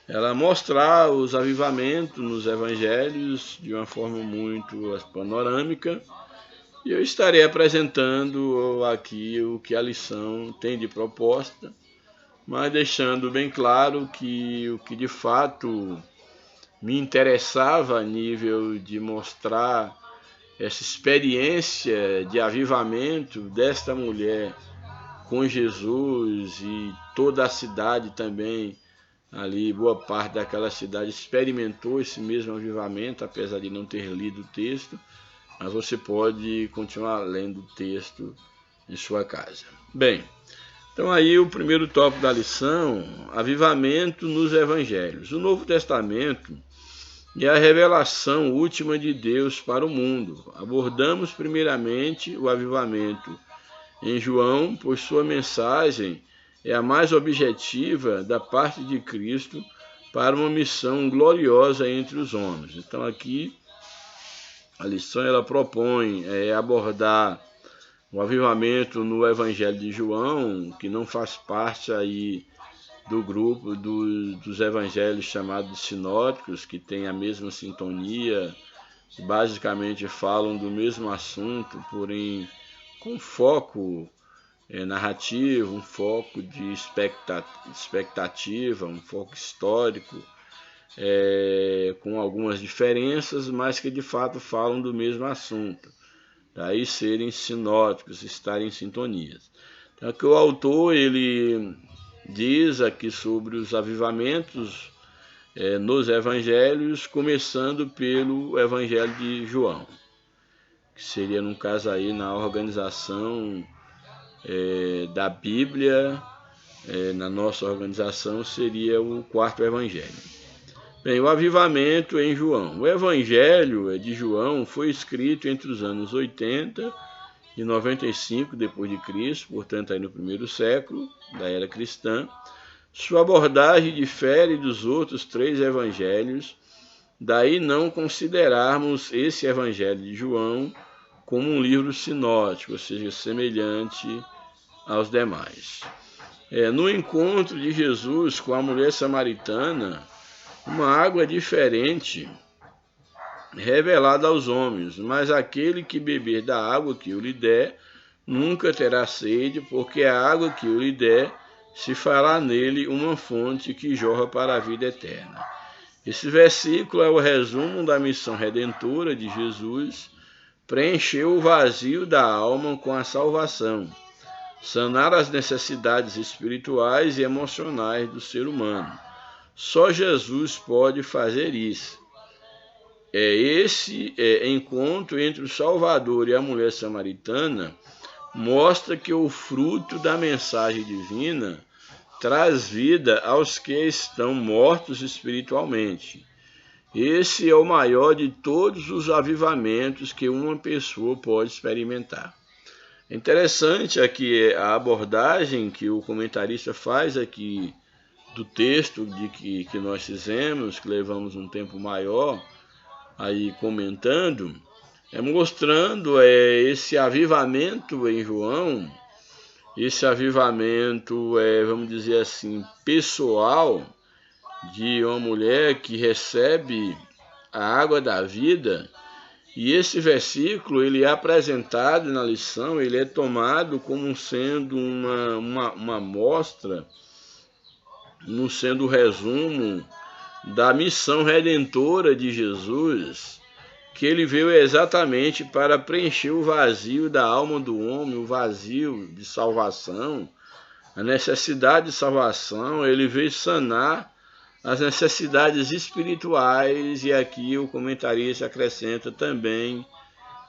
Speaker 1: ela mostrar os avivamentos nos evangelhos de uma forma muito panorâmica, e eu estarei apresentando aqui o que a lição tem de proposta, mas deixando bem claro que o que de fato me interessava a nível de mostrar essa experiência de avivamento desta mulher com Jesus e toda a cidade também ali boa parte daquela cidade experimentou esse mesmo avivamento, apesar de não ter lido o texto, mas você pode continuar lendo o texto em sua casa. Bem, então aí o primeiro tópico da lição, avivamento nos evangelhos. O Novo Testamento é a revelação última de Deus para o mundo. Abordamos primeiramente o avivamento em João, pois sua mensagem é a mais objetiva da parte de Cristo para uma missão gloriosa entre os homens. Então aqui a lição ela propõe abordar o avivamento no Evangelho de João, que não faz parte aí do grupo dos evangelhos chamados sinóticos, que tem a mesma sintonia, basicamente falam do mesmo assunto, porém com foco narrativo, um foco de expectativa, um foco histórico, com algumas diferenças, mas que de fato falam do mesmo assunto. Daí serem sinóticos, estarem em sintonias. Então, que o autor ele diz aqui sobre os avivamentos nos evangelhos, começando pelo Evangelho de João, que seria, no caso aí, na organização da Bíblia, na nossa organização, seria o quarto Evangelho. Bem, o avivamento em João. O Evangelho de João foi escrito entre os anos 80 e 95 depois de Cristo, portanto aí no primeiro século da era cristã. Sua abordagem difere dos outros 3 evangelhos, daí não considerarmos esse Evangelho de João como um livro sinótico, ou seja, semelhante aos demais. No encontro de Jesus com a mulher samaritana, uma água diferente revelada aos homens, mas aquele que beber da água que eu lhe der, nunca terá sede, porque a água que eu lhe der se fará nele uma fonte que jorra para a vida eterna. Esse versículo é o resumo da missão redentora de Jesus, preencher o vazio da alma com a salvação, sanar as necessidades espirituais e emocionais do ser humano. Só Jesus pode fazer isso. Esse encontro entre o Salvador e a mulher samaritana mostra que o fruto da mensagem divina traz vida aos que estão mortos espiritualmente. Esse é o maior de todos os avivamentos que uma pessoa pode experimentar. É interessante aqui a abordagem que o comentarista faz aqui do texto que nós fizemos, que levamos um tempo maior aí comentando, mostrando esse avivamento em João, esse avivamento, vamos dizer assim, pessoal, de uma mulher que recebe a água da vida. E esse versículo ele é apresentado na lição, ele é tomado como sendo uma amostra, não sendo o resumo da missão redentora de Jesus, que ele veio exatamente para preencher o vazio da alma do homem, o vazio de salvação, a necessidade de salvação. Ele veio sanar as necessidades espirituais, e aqui o comentarista acrescenta também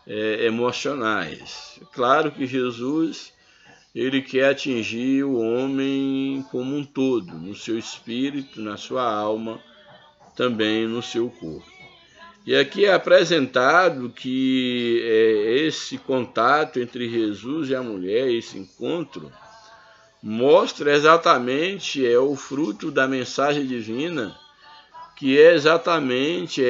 Speaker 1: emocionais. Claro que Jesus ele quer atingir o homem como um todo, no seu espírito, na sua alma, também no seu corpo. E aqui é apresentado que esse contato entre Jesus e a mulher, esse encontro, mostra exatamente o fruto da mensagem divina, que é exatamente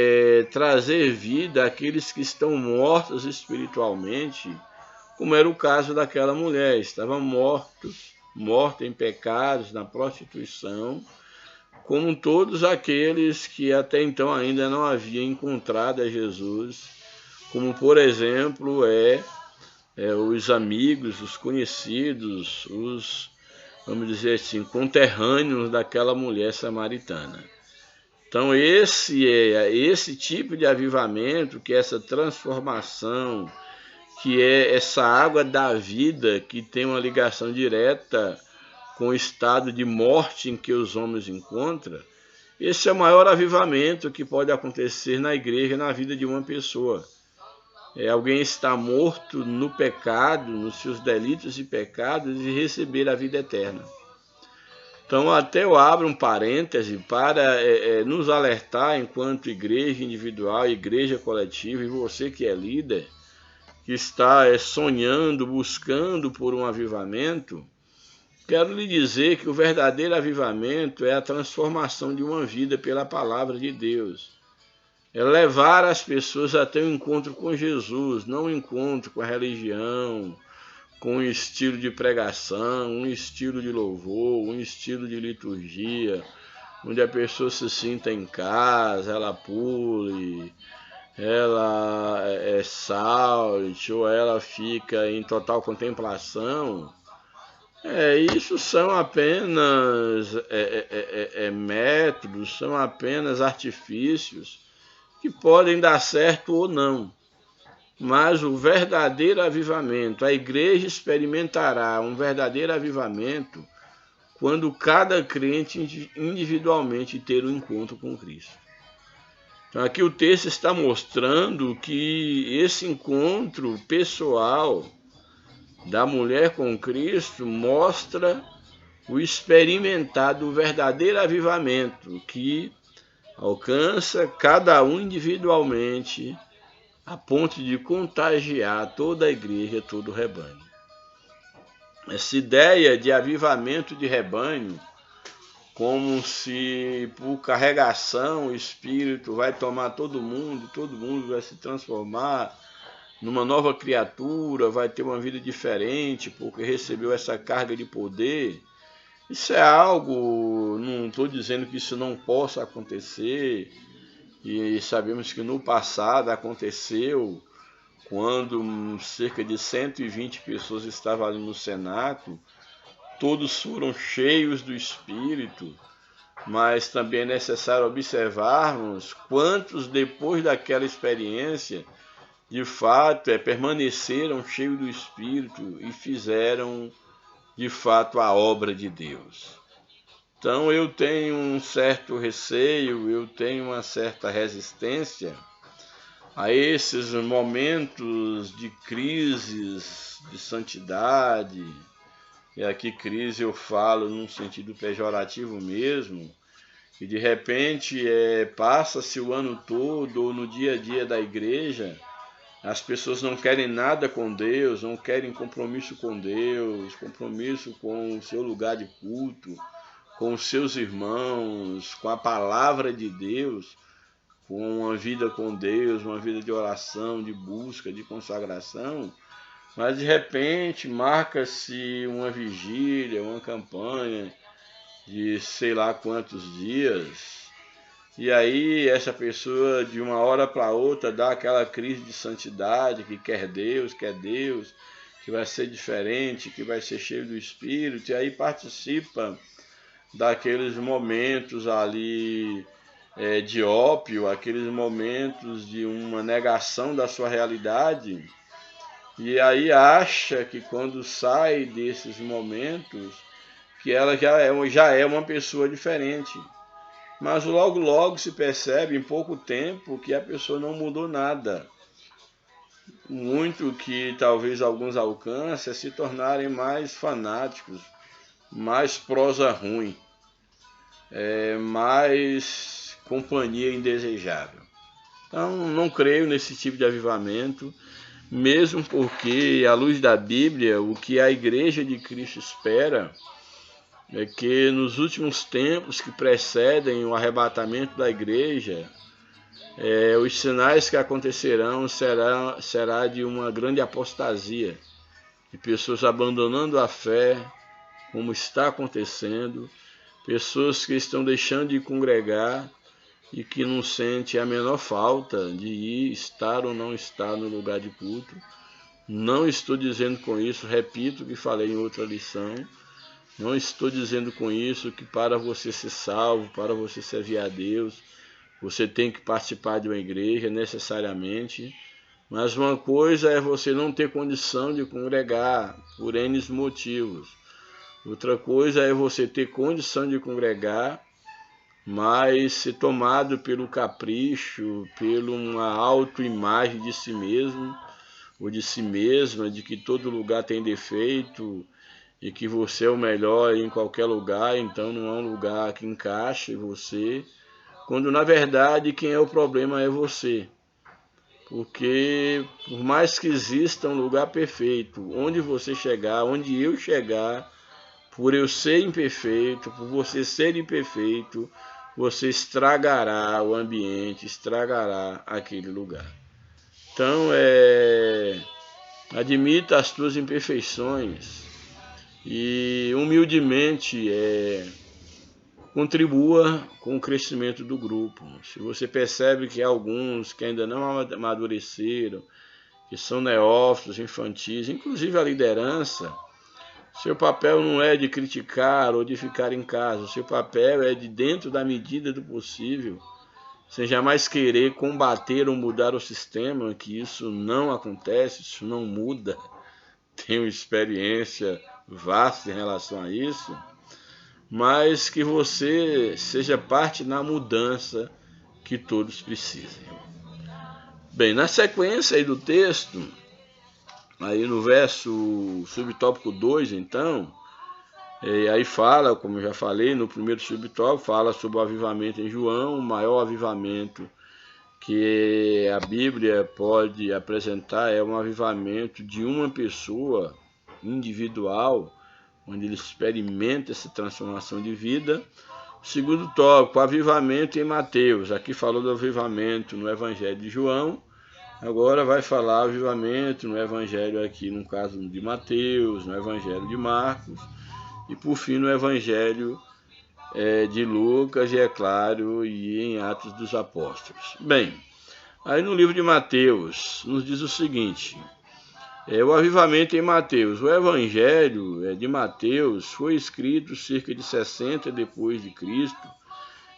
Speaker 1: trazer vida àqueles que estão mortos espiritualmente, como era o caso daquela mulher. Estava morta em pecados, na prostituição, como todos aqueles que até então ainda não haviam encontrado a Jesus, como por exemplo os amigos, os conhecidos, os, vamos dizer assim, conterrâneos daquela mulher samaritana. Então esse tipo de avivamento, que é essa transformação, que é essa água da vida, que tem uma ligação direta com o estado de morte em que os homens encontram, esse é o maior avivamento que pode acontecer na igreja, na vida de uma pessoa. Alguém está morto no pecado, nos seus delitos e pecados, e receber a vida eterna. Então, até eu abro um parêntese para nos alertar, enquanto igreja individual, igreja coletiva, e você que é líder, que está sonhando, buscando por um avivamento, quero lhe dizer que o verdadeiro avivamento é a transformação de uma vida pela palavra de Deus. É levar as pessoas a ter um encontro com Jesus, não um encontro com a religião, com um estilo de pregação, um estilo de louvor, um estilo de liturgia, onde a pessoa se sinta em casa, ela pule, ela salte, ou ela fica em total contemplação. Isso são apenas métodos, são apenas artifícios que podem dar certo ou não. Mas o verdadeiro avivamento, a igreja experimentará um verdadeiro avivamento quando cada crente individualmente ter um encontro com Cristo. Então aqui o texto está mostrando que esse encontro pessoal da mulher com Cristo mostra o experimentar do verdadeiro avivamento que alcança cada um individualmente, a ponto de contagiar toda a igreja, todo o rebanho. Essa ideia de avivamento de rebanho, como se por carregação o Espírito vai tomar todo mundo vai se transformar numa nova criatura, vai ter uma vida diferente porque recebeu essa carga de poder. Isso é algo, não estou dizendo que isso não possa acontecer, e sabemos que no passado aconteceu, quando cerca de 120 pessoas estavam ali no cenáculo, todos foram cheios do Espírito, mas também é necessário observarmos quantos depois daquela experiência, de fato, permaneceram cheios do Espírito e fizeram, de fato, a obra de Deus. Então eu tenho um certo receio, eu tenho uma certa resistência a esses momentos de crises de santidade, e aqui crise eu falo num sentido pejorativo mesmo, e de repente passa-se o ano todo, ou no dia a dia da igreja, as pessoas não querem nada com Deus, não querem compromisso com Deus, compromisso com o seu lugar de culto, com os seus irmãos, com a palavra de Deus, com uma vida com Deus, uma vida de oração, de busca, de consagração, mas de repente marca-se uma vigília, uma campanha de sei lá quantos dias, e aí essa pessoa de uma hora para outra dá aquela crise de santidade, que quer Deus, que vai ser diferente, que vai ser cheio do Espírito, e aí participa daqueles momentos ali de ópio, aqueles momentos de uma negação da sua realidade, e aí acha que quando sai desses momentos, que ela já é uma pessoa diferente. Mas logo se percebe em pouco tempo que a pessoa não mudou nada. Muito que talvez alguns alcancem se tornarem mais fanáticos, mais prosa ruim, mais companhia indesejável. Então, não creio nesse tipo de avivamento, mesmo porque, à luz da Bíblia, o que a Igreja de Cristo espera é que nos últimos tempos que precedem o arrebatamento da Igreja, os sinais que acontecerão será de uma grande apostasia, de pessoas abandonando a fé, como está acontecendo, pessoas que estão deixando de congregar e que não sentem a menor falta de ir, estar ou não estar no lugar de culto. Não estou dizendo com isso, repito o que falei em outra lição, não estou dizendo com isso que para você ser salvo, para você servir a Deus, você tem que participar de uma igreja necessariamente, mas uma coisa é você não ter condição de congregar por N motivos. Outra coisa é você ter condição de congregar, mas ser tomado pelo capricho, por uma autoimagem de si mesmo ou de si mesma, de que todo lugar tem defeito e que você é o melhor em qualquer lugar, então não é um lugar que encaixe você, quando na verdade quem é o problema é você. Porque por mais que exista um lugar perfeito, onde você chegar, onde eu chegar, por eu ser imperfeito, por você ser imperfeito, você estragará o ambiente, estragará aquele lugar. Então, admita as tuas imperfeições e humildemente contribua com o crescimento do grupo. Se você percebe que há alguns que ainda não amadureceram, que são neófitos, infantis, inclusive a liderança, seu papel não é de criticar ou de ficar em casa, seu papel é de, dentro da medida do possível, sem jamais querer combater ou mudar o sistema, que isso não acontece, isso não muda. Tenho experiência vasta em relação a isso, mas que você seja parte na mudança que todos precisem. Bem, na sequência aí do texto, aí no verso subtópico 2, então, aí fala, como eu já falei, no primeiro subtópico, fala sobre o avivamento em João, o maior avivamento que a Bíblia pode apresentar é um avivamento de uma pessoa individual, onde ele experimenta essa transformação de vida. O segundo tópico, avivamento em Mateus. Aqui falou do avivamento no Evangelho de João, agora vai falar avivamento no Evangelho aqui, no caso de Mateus, no Evangelho de Marcos, e por fim no Evangelho de Lucas, e é claro, e em Atos dos Apóstolos. Bem, aí no livro de Mateus nos diz o seguinte, o avivamento em Mateus. O Evangelho de Mateus foi escrito cerca de 60 depois de Cristo.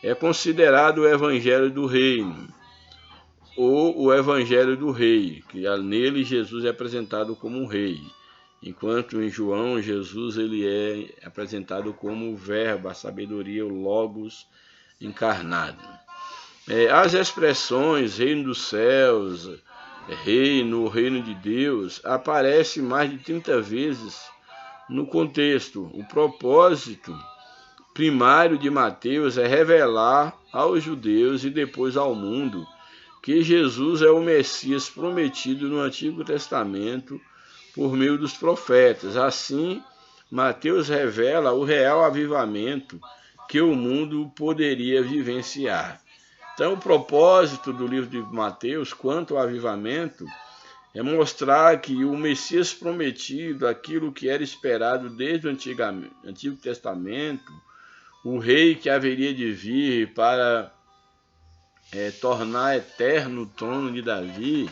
Speaker 1: É considerado o Evangelho do Reino, ou o Evangelho do Rei, que nele Jesus é apresentado como um rei, enquanto em João Jesus ele é apresentado como o Verbo, a sabedoria, o Logos encarnado. As expressões reino dos céus, reino, reino de Deus, aparece mais de 30 vezes no contexto. O propósito primário de Mateus é revelar aos judeus e depois ao mundo que Jesus é o Messias prometido no Antigo Testamento por meio dos profetas. Assim, Mateus revela o real avivamento que o mundo poderia vivenciar. Então, o propósito do livro de Mateus, quanto ao avivamento, é mostrar que o Messias prometido, aquilo que era esperado desde o Antigo Testamento, o rei que haveria de vir para tornar eterno o trono de Davi,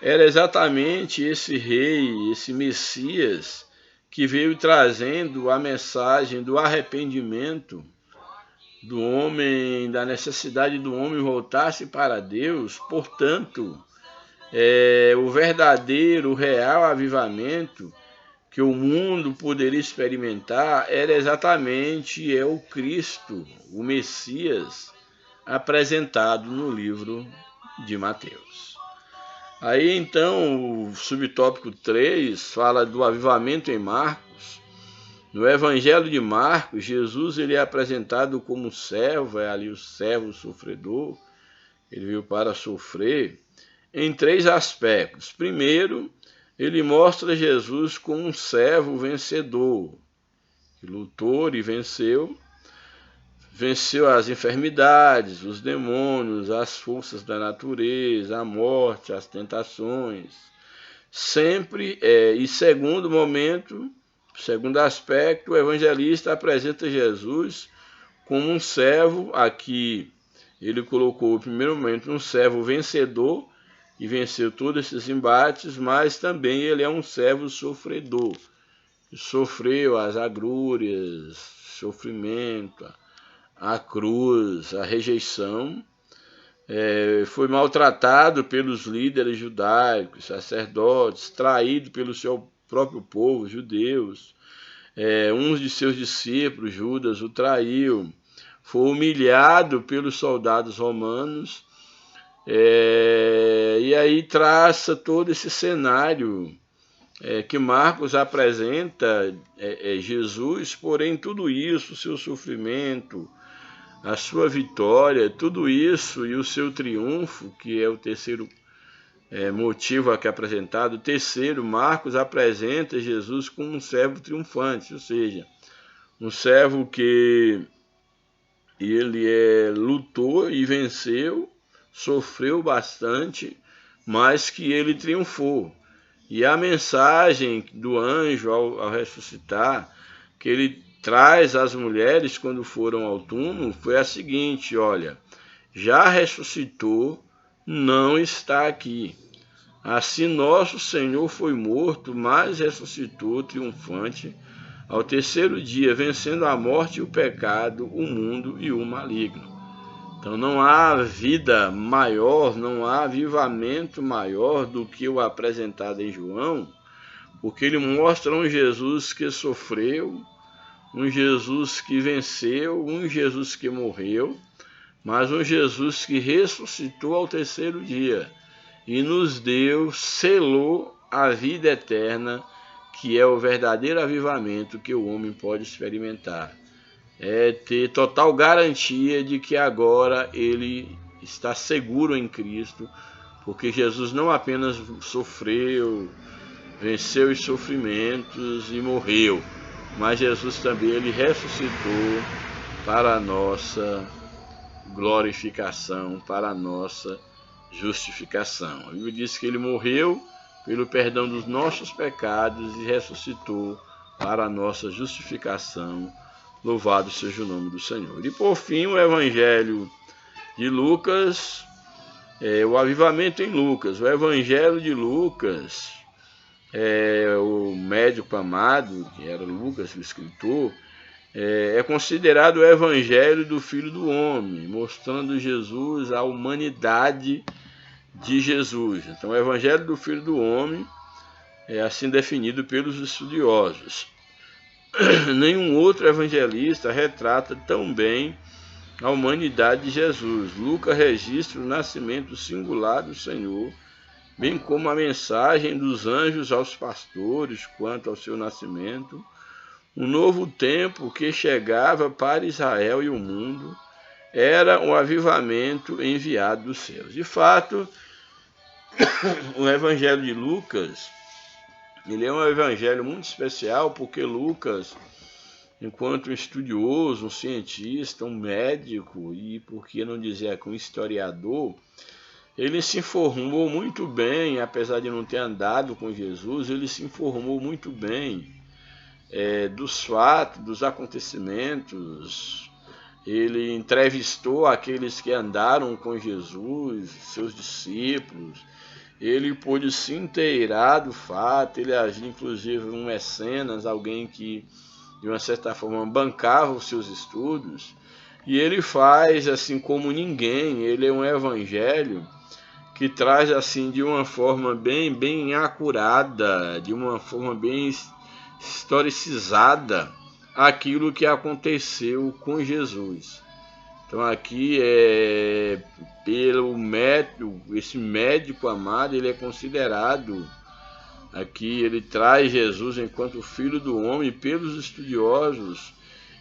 Speaker 1: era exatamente esse rei, esse Messias, que veio trazendo a mensagem do arrependimento do homem, da necessidade do homem voltar-se para Deus. Portanto, o verdadeiro, o real avivamento que o mundo poderia experimentar era exatamente o Cristo, o Messias, apresentado no livro de Mateus. Aí então o subtópico 3 fala do avivamento em Marcos. No Evangelho de Marcos, Jesus ele é apresentado como servo, é ali o servo sofredor, ele veio para sofrer, em 3 aspectos. Primeiro, ele mostra Jesus como um servo vencedor, que lutou e venceu as enfermidades, os demônios, as forças da natureza, a morte, as tentações. Sempre, e segundo momento, segundo aspecto, o evangelista apresenta Jesus como um servo. Aqui ele colocou, no primeiro momento, um servo vencedor, que venceu todos esses embates, mas também ele é um servo sofredor, que sofreu as agrúrias, sofrimento, a cruz, a rejeição, foi maltratado pelos líderes judaicos, sacerdotes, traído pelo seu próprio povo, judeus, Um de seus discípulos, Judas, o traiu, foi humilhado pelos soldados romanos, e aí traça todo esse cenário que Marcos apresenta Jesus, porém tudo isso, o seu sofrimento, a sua vitória, tudo isso e o seu triunfo, que é o terceiro motivo aqui apresentado. O terceiro, Marcos apresenta Jesus como um servo triunfante, ou seja, um servo que ele lutou e venceu, sofreu bastante, mas que ele triunfou. E a mensagem do anjo ao ressuscitar, que ele traz às mulheres quando foram ao túmulo, foi a seguinte: olha, já ressuscitou, não está aqui. Assim nosso Senhor foi morto, mas ressuscitou triunfante ao terceiro dia, vencendo a morte e o pecado, o mundo e o maligno. Então não há vida maior, não há avivamento maior do que o apresentado em João, porque ele mostra um Jesus que sofreu, um Jesus que venceu, um Jesus que morreu, mas um Jesus que ressuscitou ao terceiro dia e nos deu, selou a vida eterna, que é o verdadeiro avivamento que o homem pode experimentar. É ter total garantia de que agora ele está seguro em Cristo, porque Jesus não apenas sofreu, venceu os sofrimentos e morreu, mas Jesus também ele ressuscitou para a nossa glorificação, para a nossa justificação. A Bíblia diz que ele morreu pelo perdão dos nossos pecados e ressuscitou para a nossa justificação. Louvado seja o nome do Senhor. E por fim, o Evangelho de Lucas, o avivamento em Lucas. O Evangelho de Lucas, o médico amado, que era Lucas, o escritor, é considerado o Evangelho do Filho do Homem, mostrando Jesus, a humanidade de Jesus. Então, o Evangelho do Filho do Homem é assim definido pelos estudiosos. Nenhum outro evangelista retrata tão bem a humanidade de Jesus. Lucas registra o nascimento singular do Senhor, bem como a mensagem dos anjos aos pastores quanto ao seu nascimento, um novo tempo que chegava para Israel e o mundo, era um avivamento enviado dos céus. De fato, o Evangelho de Lucas, ele é um evangelho muito especial, porque Lucas, enquanto um estudioso, um cientista, um médico e, por que não dizer, um historiador, ele se informou muito bem, apesar de não ter andado com Jesus, ele se informou muito bem dos fatos, dos acontecimentos. Ele entrevistou aqueles que andaram com Jesus, seus discípulos. Ele pôde se inteirar do fato, ele agiu inclusive um mecenas, alguém que de uma certa forma bancava os seus estudos, e ele faz assim como ninguém. Ele é um evangelho que traz assim de uma forma bem acurada, de uma forma bem historicizada aquilo que aconteceu com Jesus. Então aqui pelo médico, esse médico amado, ele é considerado, aqui ele traz Jesus enquanto Filho do Homem, pelos estudiosos,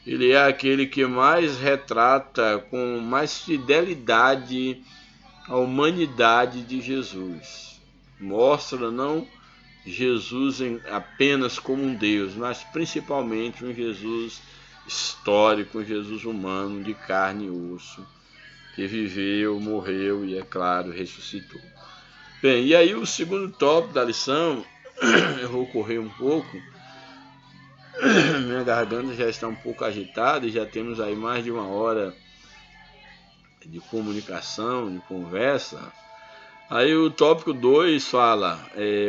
Speaker 1: ele é aquele que mais retrata com mais fidelidade a humanidade de Jesus. Mostra não Jesus apenas como um Deus, mas principalmente um Jesus histórico, um Jesus humano, de carne e osso, que viveu, morreu e, é claro, ressuscitou. Bem, e aí o segundo tópico da lição, eu vou correr um pouco, minha garganta já está um pouco agitada e já temos aí mais de uma hora de comunicação, de conversa. Aí o tópico 2 fala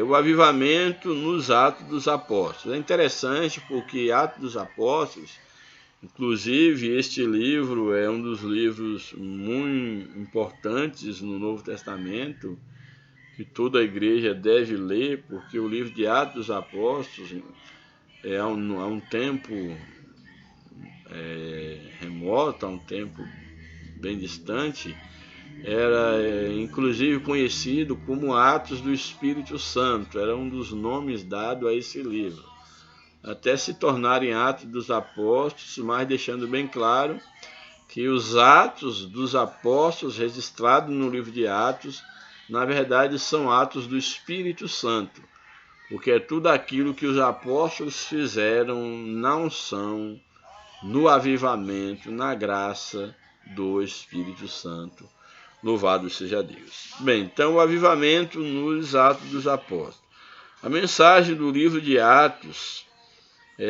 Speaker 1: o avivamento nos Atos dos Apóstolos. É interessante porque Atos dos Apóstolos, inclusive este livro é um dos livros muito importantes no Novo Testamento, que toda a igreja deve ler, porque o livro de Atos dos Apóstolos há um tempo remoto, há um tempo bem distante, era inclusive conhecido como Atos do Espírito Santo, era um dos nomes dados a esse livro, até se tornarem Atos dos Apóstolos, mas deixando bem claro que os Atos dos Apóstolos registrados no livro de Atos, na verdade são Atos do Espírito Santo, porque é tudo aquilo que os apóstolos fizeram na unção, no avivamento, na graça do Espírito Santo. Louvado seja Deus. Bem, então o avivamento nos Atos dos Apóstolos. A mensagem do livro de Atos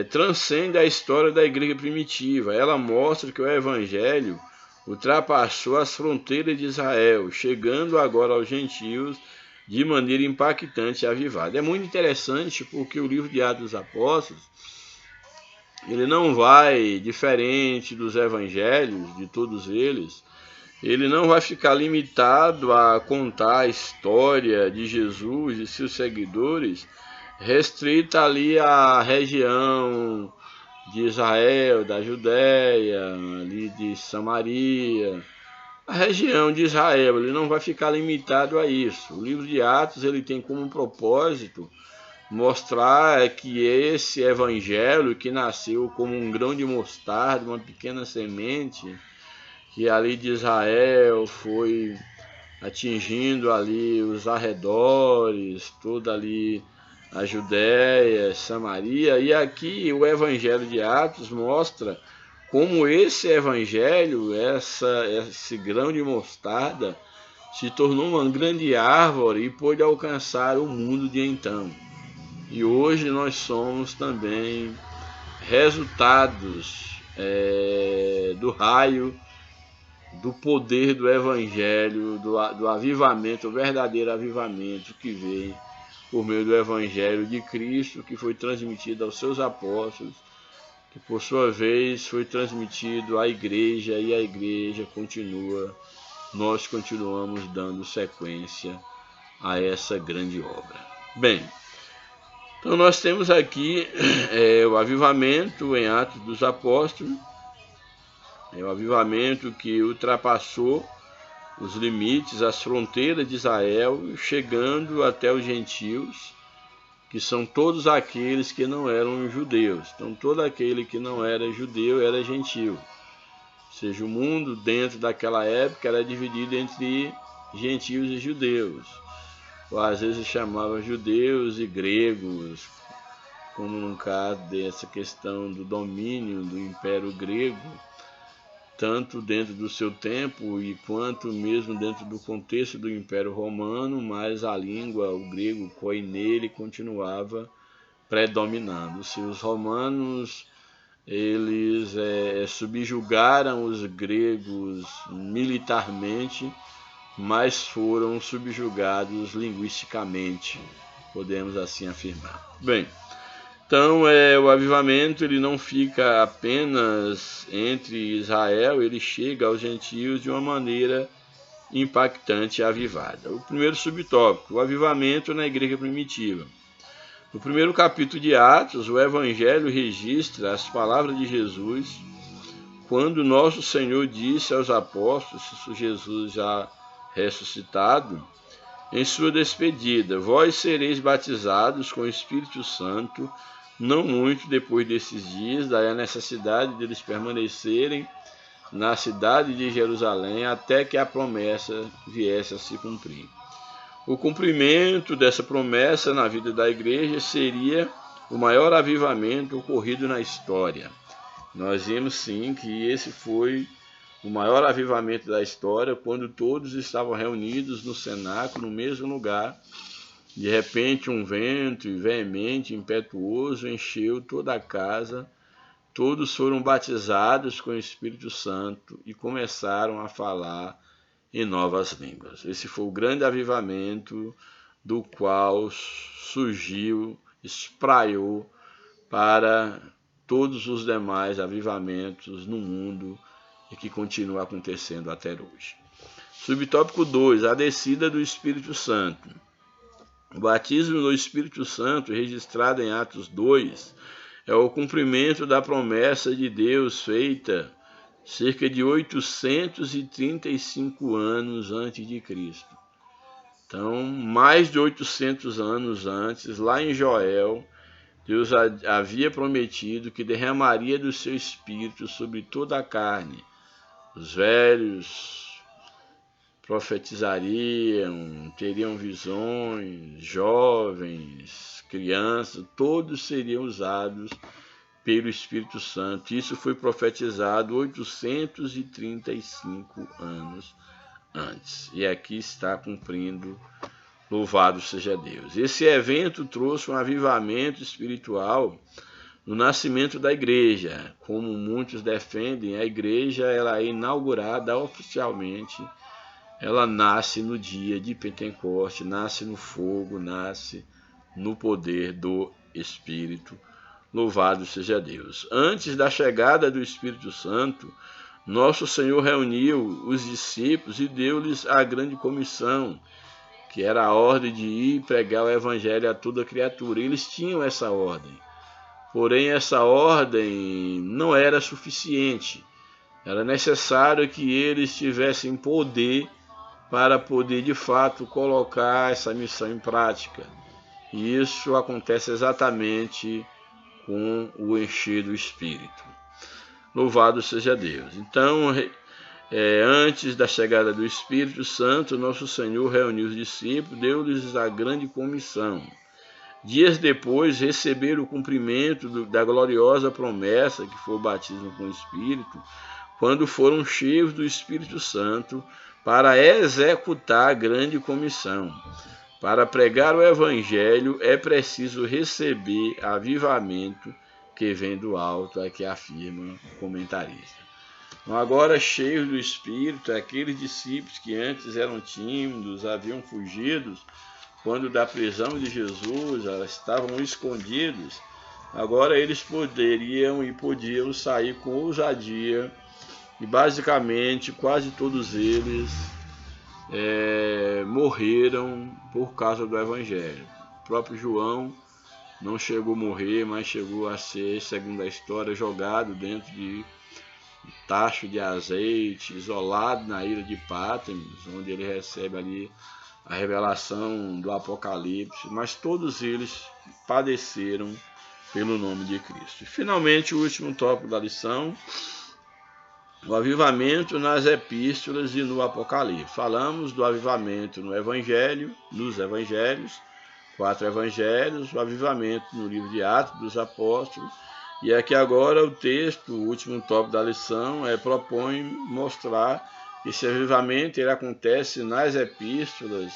Speaker 1: transcende a história da igreja primitiva. Ela mostra que o Evangelho ultrapassou as fronteiras de Israel, chegando agora aos gentios de maneira impactante e avivada. É muito interessante porque o livro de Atos dos Apóstolos, ele não vai, diferente dos evangelhos, de todos eles, ele não vai ficar limitado a contar a história de Jesus e seus seguidores, restrita ali à região de Israel, da Judéia, ali de Samaria, a região de Israel. Ele não vai ficar limitado a isso. O livro de Atos ele tem como propósito mostrar que esse evangelho que nasceu como um grão de mostarda, uma pequena semente, que ali de Israel foi atingindo ali os arredores, toda ali a Judéia, Samaria, e aqui o Evangelho de Atos mostra como esse Evangelho, esse grão de mostarda, se tornou uma grande árvore e pôde alcançar o mundo de então. E hoje nós somos também resultados do raio do poder do Evangelho, do avivamento, o verdadeiro avivamento que veio por meio do Evangelho de Cristo, que foi transmitido aos seus apóstolos, que por sua vez foi transmitido à igreja, e a igreja continua, nós continuamos dando sequência a essa grande obra. Bem, então nós temos aqui o avivamento em Atos dos Apóstolos, o avivamento que ultrapassou os limites, as fronteiras de Israel, chegando até os gentios, que são todos aqueles que não eram judeus. Então todo aquele que não era judeu era gentio. Ou seja, o mundo dentro daquela época era dividido entre gentios e judeus. Ou às vezes chamava judeus e gregos, como no caso dessa questão do domínio do Império Grego, tanto dentro do seu tempo e quanto mesmo dentro do contexto do Império Romano, mas a língua, o grego koinele, continuava predominando. Se os romanos eles subjugaram os gregos militarmente, mas foram subjugados linguisticamente, podemos assim afirmar. Bem, então o avivamento ele não fica apenas entre Israel, ele chega aos gentios de uma maneira impactante e avivada. O primeiro subtópico, o avivamento na igreja primitiva. No primeiro capítulo de Atos, o Evangelho registra as palavras de Jesus quando nosso Senhor disse aos apóstolos, Jesus já ressuscitado, em sua despedida: vós sereis batizados com o Espírito Santo não muito depois desses dias, daí a necessidade deles permanecerem na cidade de Jerusalém até que a promessa viesse a se cumprir. O cumprimento dessa promessa na vida da igreja seria o maior avivamento ocorrido na história. Nós vimos sim que esse foi o maior avivamento da história, quando todos estavam reunidos no cenáculo, no mesmo lugar. De repente um vento veemente, impetuoso, encheu toda a casa. Todos foram batizados com o Espírito Santo e começaram a falar em novas línguas. Esse foi o grande avivamento do qual surgiu, espraiou para todos os demais avivamentos no mundo e que continua acontecendo até hoje. Subtópico 2, a descida do Espírito Santo. O batismo no Espírito Santo, registrado em Atos 2, é o cumprimento da promessa de Deus feita cerca de 835 anos antes de Cristo. Então, mais de 800 anos antes, lá em Joel, Deus havia prometido que derramaria do seu espírito sobre toda a carne. Os velhos profetizariam, teriam visões, jovens, crianças, todos seriam usados pelo Espírito Santo. Isso foi profetizado 835 anos antes. E aqui está cumprindo. Louvado seja Deus. Esse evento trouxe um avivamento espiritual no nascimento da igreja. Como muitos defendem, a igreja ela é inaugurada oficialmente. Ela nasce no dia de Pentecoste, nasce no fogo, nasce no poder do Espírito. Louvado seja Deus. Antes da chegada do Espírito Santo, nosso Senhor reuniu os discípulos e deu-lhes a grande comissão, que era a ordem de ir pregar o evangelho a toda criatura. Eles tinham essa ordem. Porém, essa ordem não era suficiente. Era necessário que eles tivessem poder para poder, de fato, colocar essa missão em prática. E isso acontece exatamente com o encher do Espírito. Louvado seja Deus. Então, antes da chegada do Espírito Santo, nosso Senhor reuniu os discípulos, deu-lhes a grande comissão. Dias depois, receberam o cumprimento da gloriosa promessa, que foi o batismo com o Espírito, quando foram cheios do Espírito Santo para executar a grande comissão. Para pregar o Evangelho é preciso receber avivamento que vem do alto, aqui afirma o comentarista. Então, agora cheios do Espírito, aqueles discípulos que antes eram tímidos, haviam fugido, quando da prisão de Jesus, estavam escondidos, agora eles podiam sair com ousadia, e basicamente quase todos eles morreram por causa do Evangelho. O próprio João não chegou a morrer, mas chegou a ser, segundo a história, jogado dentro de tacho de azeite, isolado na ilha de Patmos, onde ele recebe ali a revelação do Apocalipse, mas todos eles padeceram pelo nome de Cristo. E, finalmente, o último tópico da lição, o avivamento nas epístolas e no Apocalipse. Falamos do avivamento no Evangelho, nos Evangelhos, 4 Evangelhos, o avivamento no livro de Atos dos Apóstolos. E aqui agora o texto, o último tópico da lição, propõe mostrar que esse avivamento ele acontece nas epístolas,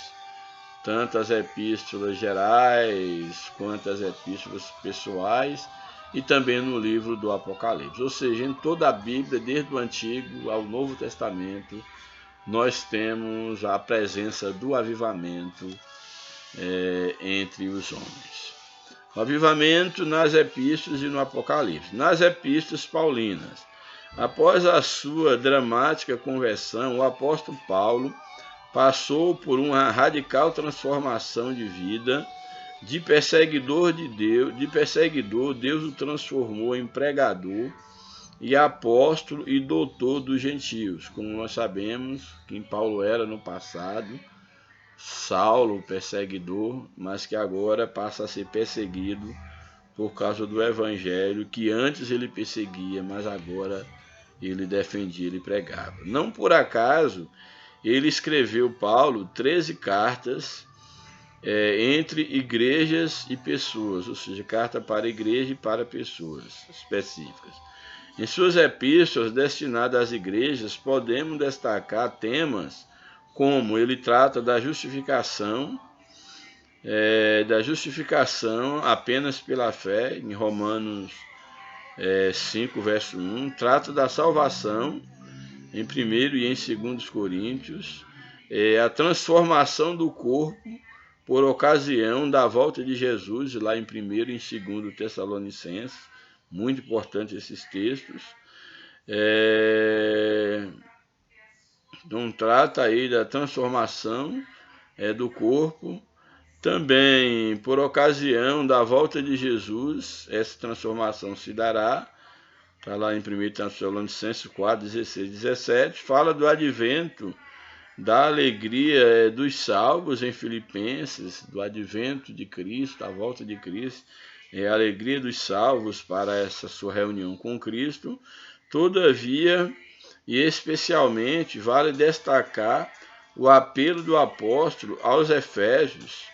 Speaker 1: tanto as epístolas gerais quanto as epístolas pessoais, e também no livro do Apocalipse. Ou seja, em toda a Bíblia, desde o Antigo ao Novo Testamento, nós temos a presença do avivamento entre os homens. O avivamento nas epístolas e no Apocalipse. Nas epístolas paulinas, após a sua dramática conversão, o apóstolo Paulo passou por uma radical transformação de vida. De perseguidor de Deus, Deus o transformou em pregador e apóstolo e doutor dos gentios. Como nós sabemos, quem Paulo era no passado, Saulo, perseguidor, mas que agora passa a ser perseguido por causa do evangelho, que antes ele perseguia, mas agora ele defendia, ele pregava. Não por acaso, ele escreveu, Paulo, 13 cartas entre igrejas e pessoas, ou seja, carta para a igreja e para pessoas específicas. Em suas epístolas destinadas às igrejas, podemos destacar temas como ele trata da justificação apenas pela fé, em Romanos 5, verso 1, trata da salvação, em 1º e em 2 Coríntios, a transformação do corpo, por ocasião da volta de Jesus, lá em 1º e em 2 Tessalonicenses, muito importante esses textos. Então trata aí da transformação do corpo, Também, por ocasião da volta de Jesus, essa transformação se dará. Está lá em 1 Tessalonicenses 4, 16, 17. Fala do advento da alegria dos salvos em Filipenses, do advento de Cristo, a volta de Cristo, a alegria dos salvos para essa sua reunião com Cristo. Todavia, e especialmente, vale destacar o apelo do apóstolo aos Efésios,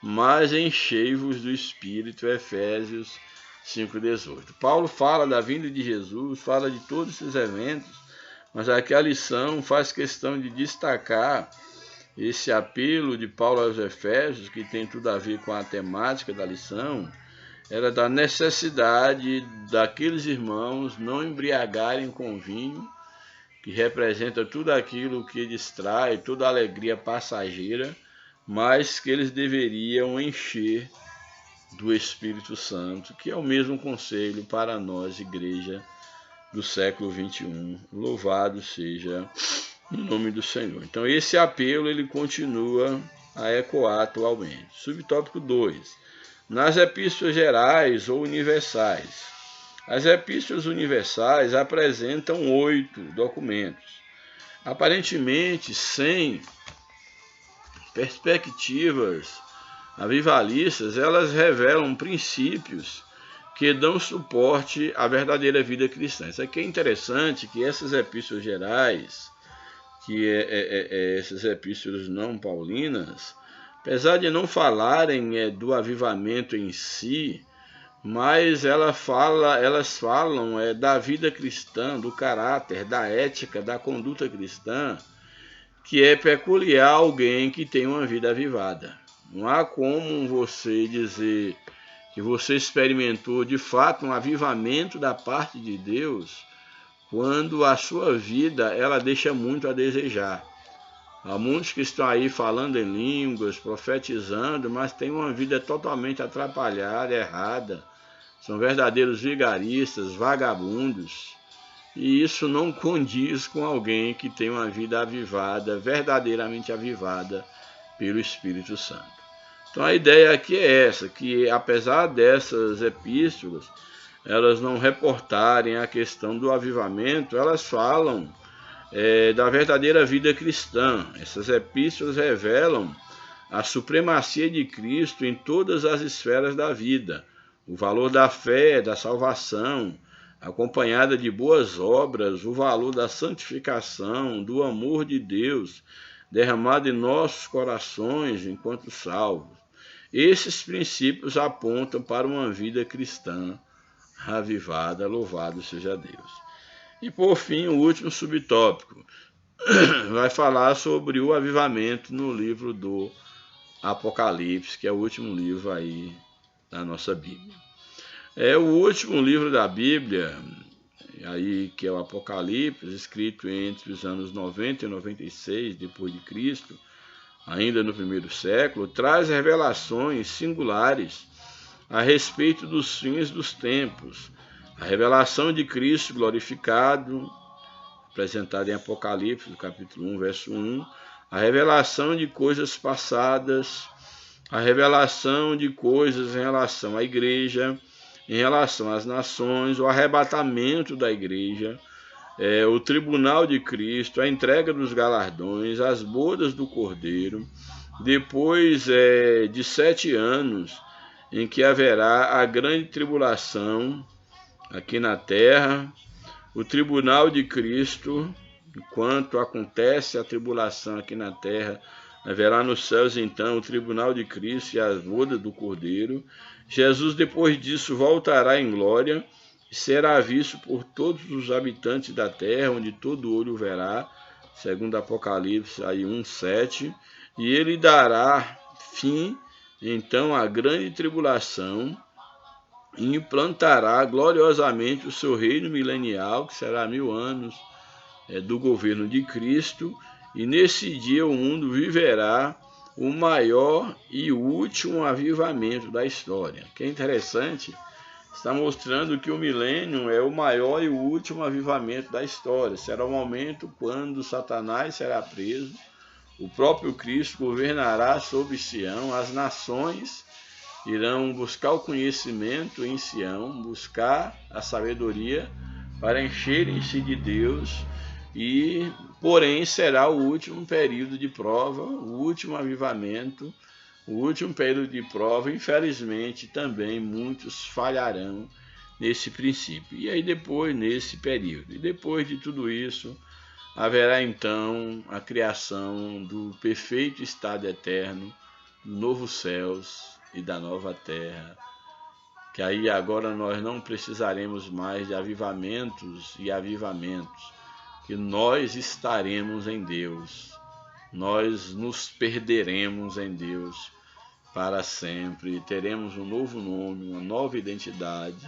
Speaker 1: mas enchei-vos do Espírito, Efésios 5,18. Paulo fala da vinda de Jesus, fala de todos esses eventos, mas aqui a lição faz questão de destacar esse apelo de Paulo aos Efésios, que tem tudo a ver com a temática da lição, era da necessidade daqueles irmãos não embriagarem com vinho, que representa tudo aquilo que distrai, toda a alegria passageira, mas que eles deveriam encher do Espírito Santo, que é o mesmo conselho para nós, igreja do século 21. Louvado seja o nome do Senhor. Então esse apelo ele continua a ecoar atualmente. Subtópico 2. Nas epístolas gerais ou universais. As epístolas universais apresentam 8 documentos, aparentemente sem perspectivas avivalistas. Elas revelam princípios que dão suporte à verdadeira vida cristã. Isso aqui é interessante, que essas epístolas gerais, que essas epístolas não paulinas, apesar de não falarem do avivamento em si, mas elas falam da vida cristã, do caráter, da ética, da conduta cristã, que é peculiar a alguém que tem uma vida avivada. Não há como você dizer que você experimentou de fato um avivamento da parte de Deus quando a sua vida ela deixa muito a desejar. Há muitos que estão aí falando em línguas, profetizando, mas têm uma vida totalmente atrapalhada, errada. São verdadeiros vigaristas, vagabundos. E isso não condiz com alguém que tem uma vida avivada, verdadeiramente avivada pelo Espírito Santo. Então a ideia aqui é essa, que apesar dessas epístolas, elas não reportarem a questão do avivamento, elas falam da verdadeira vida cristã. Essas epístolas revelam a supremacia de Cristo em todas as esferas da vida, o valor da fé, da salvação, acompanhada de boas obras, o valor da santificação, do amor de Deus derramado em nossos corações enquanto salvos. Esses princípios apontam para uma vida cristã avivada, louvado seja Deus. E por fim, o último subtópico vai falar sobre o avivamento no livro do Apocalipse, que é o último livro aí da nossa Bíblia. É o último livro da Bíblia, aí, que é o Apocalipse, escrito entre os anos 90 e 96 depois de Cristo, ainda no primeiro século, traz revelações singulares a respeito dos fins dos tempos. A revelação de Cristo glorificado, apresentada em Apocalipse, no capítulo 1, verso 1, a revelação de coisas passadas, a revelação de coisas em relação à igreja, em relação às nações, o arrebatamento da igreja, o tribunal de Cristo, a entrega dos galardões, as bodas do Cordeiro, depois de 7 anos, em que haverá a grande tribulação aqui na terra, o tribunal de Cristo, enquanto acontece a tribulação aqui na terra, haverá nos céus então o tribunal de Cristo e as bodas do Cordeiro. Jesus depois disso voltará em glória e será visto por todos os habitantes da terra, onde todo olho verá, segundo Apocalipse aí 1:7, e ele dará fim então à grande tribulação e implantará gloriosamente o seu reino milenial, que será 1000 anos do governo de Cristo, e nesse dia o mundo viverá o maior e último avivamento da história. Que é interessante, está mostrando que o milênio é o maior e o último avivamento da história. Será o momento quando Satanás será preso, O próprio Cristo governará sobre Sião, as nações irão buscar o conhecimento em Sião, buscar a sabedoria para encherem-se de Deus, e porém será o último período de prova, o último avivamento, o último período de prova. Infelizmente também muitos falharão nesse princípio. E aí depois, nesse período, e depois de tudo isso, haverá então a criação do perfeito estado eterno, dos novos céus e da nova terra, que aí agora nós não precisaremos mais de avivamentos e avivamentos, que nós estaremos em Deus, nós nos perderemos em Deus para sempre, teremos um novo nome, uma nova identidade,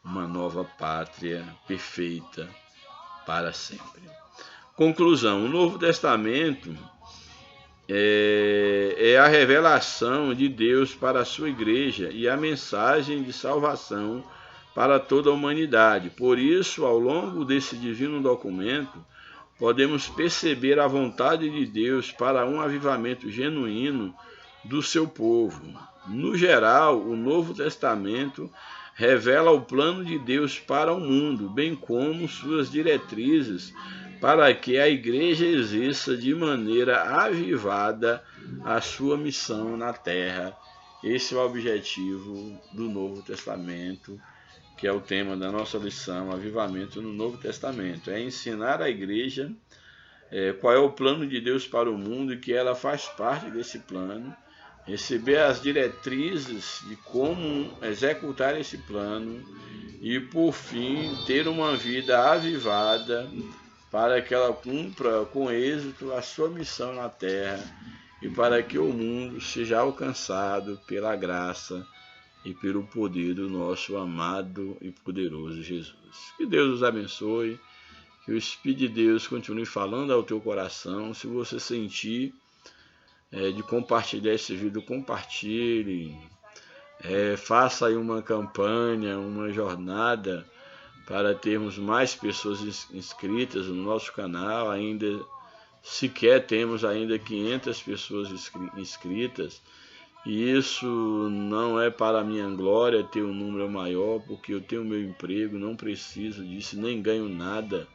Speaker 1: uma nova pátria perfeita para sempre. Conclusão: o Novo Testamento é a revelação de Deus para a sua igreja e a mensagem de salvação para toda a humanidade. Por isso, ao longo desse divino documento, podemos perceber a vontade de Deus para um avivamento genuíno do seu povo. No geral, o Novo Testamento revela o plano de Deus para o mundo, bem como suas diretrizes para que a igreja exerça de maneira avivada a sua missão na terra. Esse é o objetivo do Novo Testamento, que é o tema da nossa lição, Avivamento no Novo Testamento. É ensinar a igreja qual é o plano de Deus para o mundo e que ela faz parte desse plano, receber as diretrizes de como executar esse plano e, por fim, ter uma vida avivada para que ela cumpra com êxito a sua missão na terra e para que o mundo seja alcançado pela graça e pelo poder do nosso amado e poderoso Jesus. Que Deus os abençoe, que o Espírito de Deus continue falando ao teu coração. Se você sentir de compartilhar esse vídeo, compartilhe, faça aí uma campanha, uma jornada para termos mais pessoas inscritas no nosso canal. Ainda sequer temos ainda 500 pessoas inscritas, e isso não é para a minha glória ter um número maior, porque eu tenho meu emprego, não preciso disso, nem ganho nada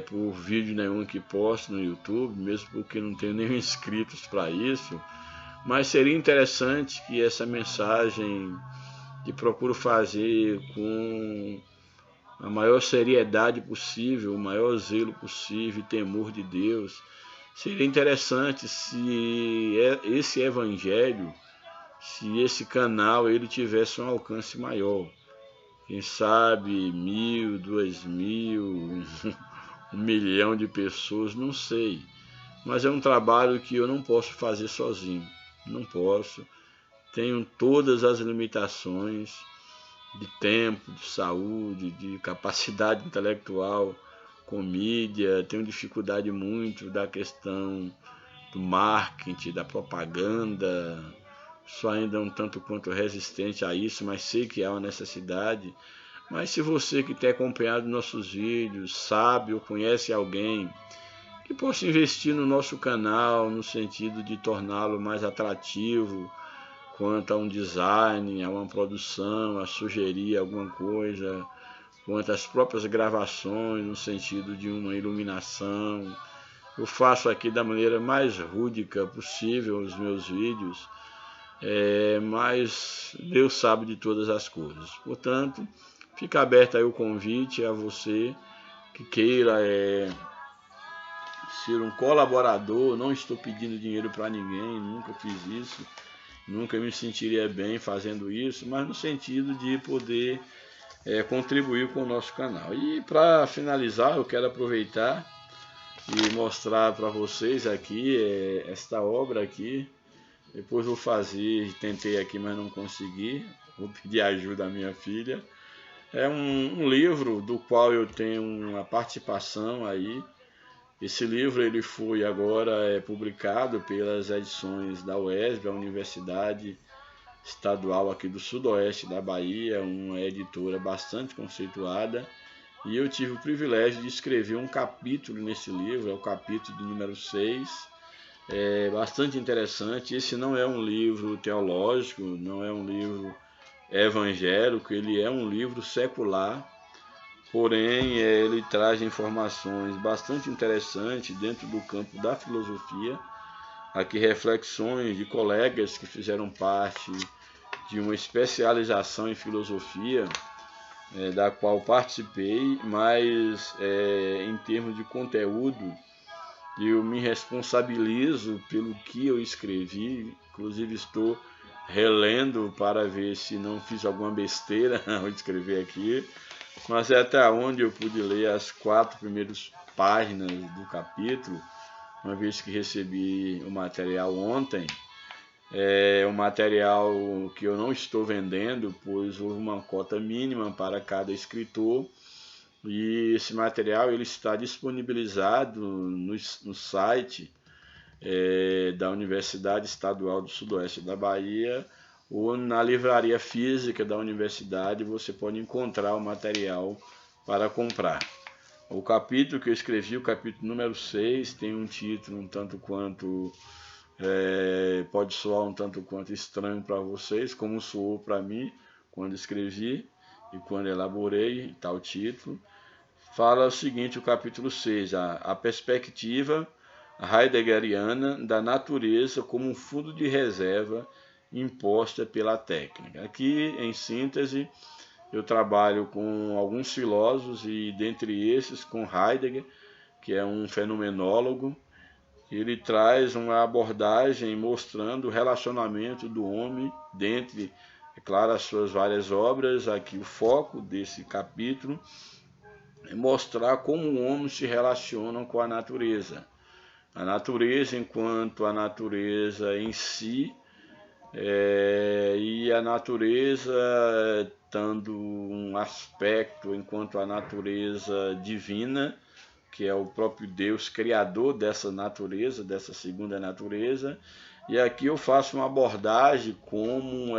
Speaker 1: por vídeo nenhum que posto no YouTube, mesmo porque não tenho nem inscritos para isso. Mas seria interessante que essa mensagem que procuro fazer com a maior seriedade possível, o maior zelo possível e temor de Deus, seria interessante se esse evangelho, se esse canal ele tivesse um alcance maior. Quem sabe 1.000, 2.000, 1 milhão de pessoas, não sei. Mas é um trabalho que eu não posso fazer sozinho, não posso. Tenho todas as limitações de tempo, de saúde, de capacidade intelectual com mídia. Tenho dificuldade muito da questão do marketing, da propaganda. Sou ainda um tanto quanto resistente a isso, mas sei que há uma necessidade. Mas se você que tem acompanhado nossos vídeos sabe ou conhece alguém que possa investir no nosso canal no sentido de torná-lo mais atrativo quanto a um design, a uma produção, a sugerir alguma coisa, quanto às próprias gravações, no sentido de uma iluminação. Eu faço aqui da maneira mais rúdica possível os meus vídeos, mas Deus sabe de todas as coisas. Portanto, fica aberto aí o convite a você que queira ser um colaborador. Não estou pedindo dinheiro para ninguém, nunca fiz isso. Nunca me sentiria bem fazendo isso, mas no sentido de poder contribuir com o nosso canal. E para finalizar, eu quero aproveitar e mostrar para vocês aqui esta obra aqui. Depois vou fazer, tentei aqui, mas não consegui. Vou pedir ajuda à minha filha. É um livro do qual eu tenho uma participação aí. Esse livro ele foi agora publicado pelas edições da UESB, a Universidade Estadual aqui do Sudoeste da Bahia, uma editora bastante conceituada, e eu tive o privilégio de escrever um capítulo nesse livro, é o capítulo de número 6, É bastante interessante. Esse não é um livro teológico, não é um livro evangélico, ele é um livro secular, porém ele traz informações bastante interessantes dentro do campo da filosofia. Aqui reflexões de colegas que fizeram parte de uma especialização em filosofia, da qual participei, mas em termos de conteúdo, eu me responsabilizo pelo que eu escrevi, inclusive estou relendo para ver se não fiz alguma besteira ao escrever aqui, mas é até onde eu pude ler as 4 primeiras páginas do capítulo, uma vez que recebi o material ontem. É um material que eu não estou vendendo, pois houve uma cota mínima para cada escritor, e esse material ele está disponibilizado no site da Universidade Estadual do Sudoeste da Bahia, ou na livraria física da universidade você pode encontrar o material para comprar. O capítulo que eu escrevi, o capítulo número 6, tem um título um tanto quanto pode soar um tanto quanto estranho para vocês, como soou para mim quando escrevi e quando elaborei tal título. Fala o seguinte, o capítulo 6, a perspectiva heideggeriana da natureza como um fundo de reserva imposta pela técnica. Aqui, em síntese, eu trabalho com alguns filósofos e dentre esses com Heidegger, que é um fenomenólogo. Ele traz uma abordagem mostrando o relacionamento do homem dentre, é claro, as suas várias obras. Aqui o foco desse capítulo é mostrar como o homem se relaciona com a natureza. A natureza enquanto a natureza em si, e a natureza dando um aspecto enquanto a natureza divina, que é o próprio Deus criador dessa natureza, dessa segunda natureza. E aqui eu faço uma abordagem como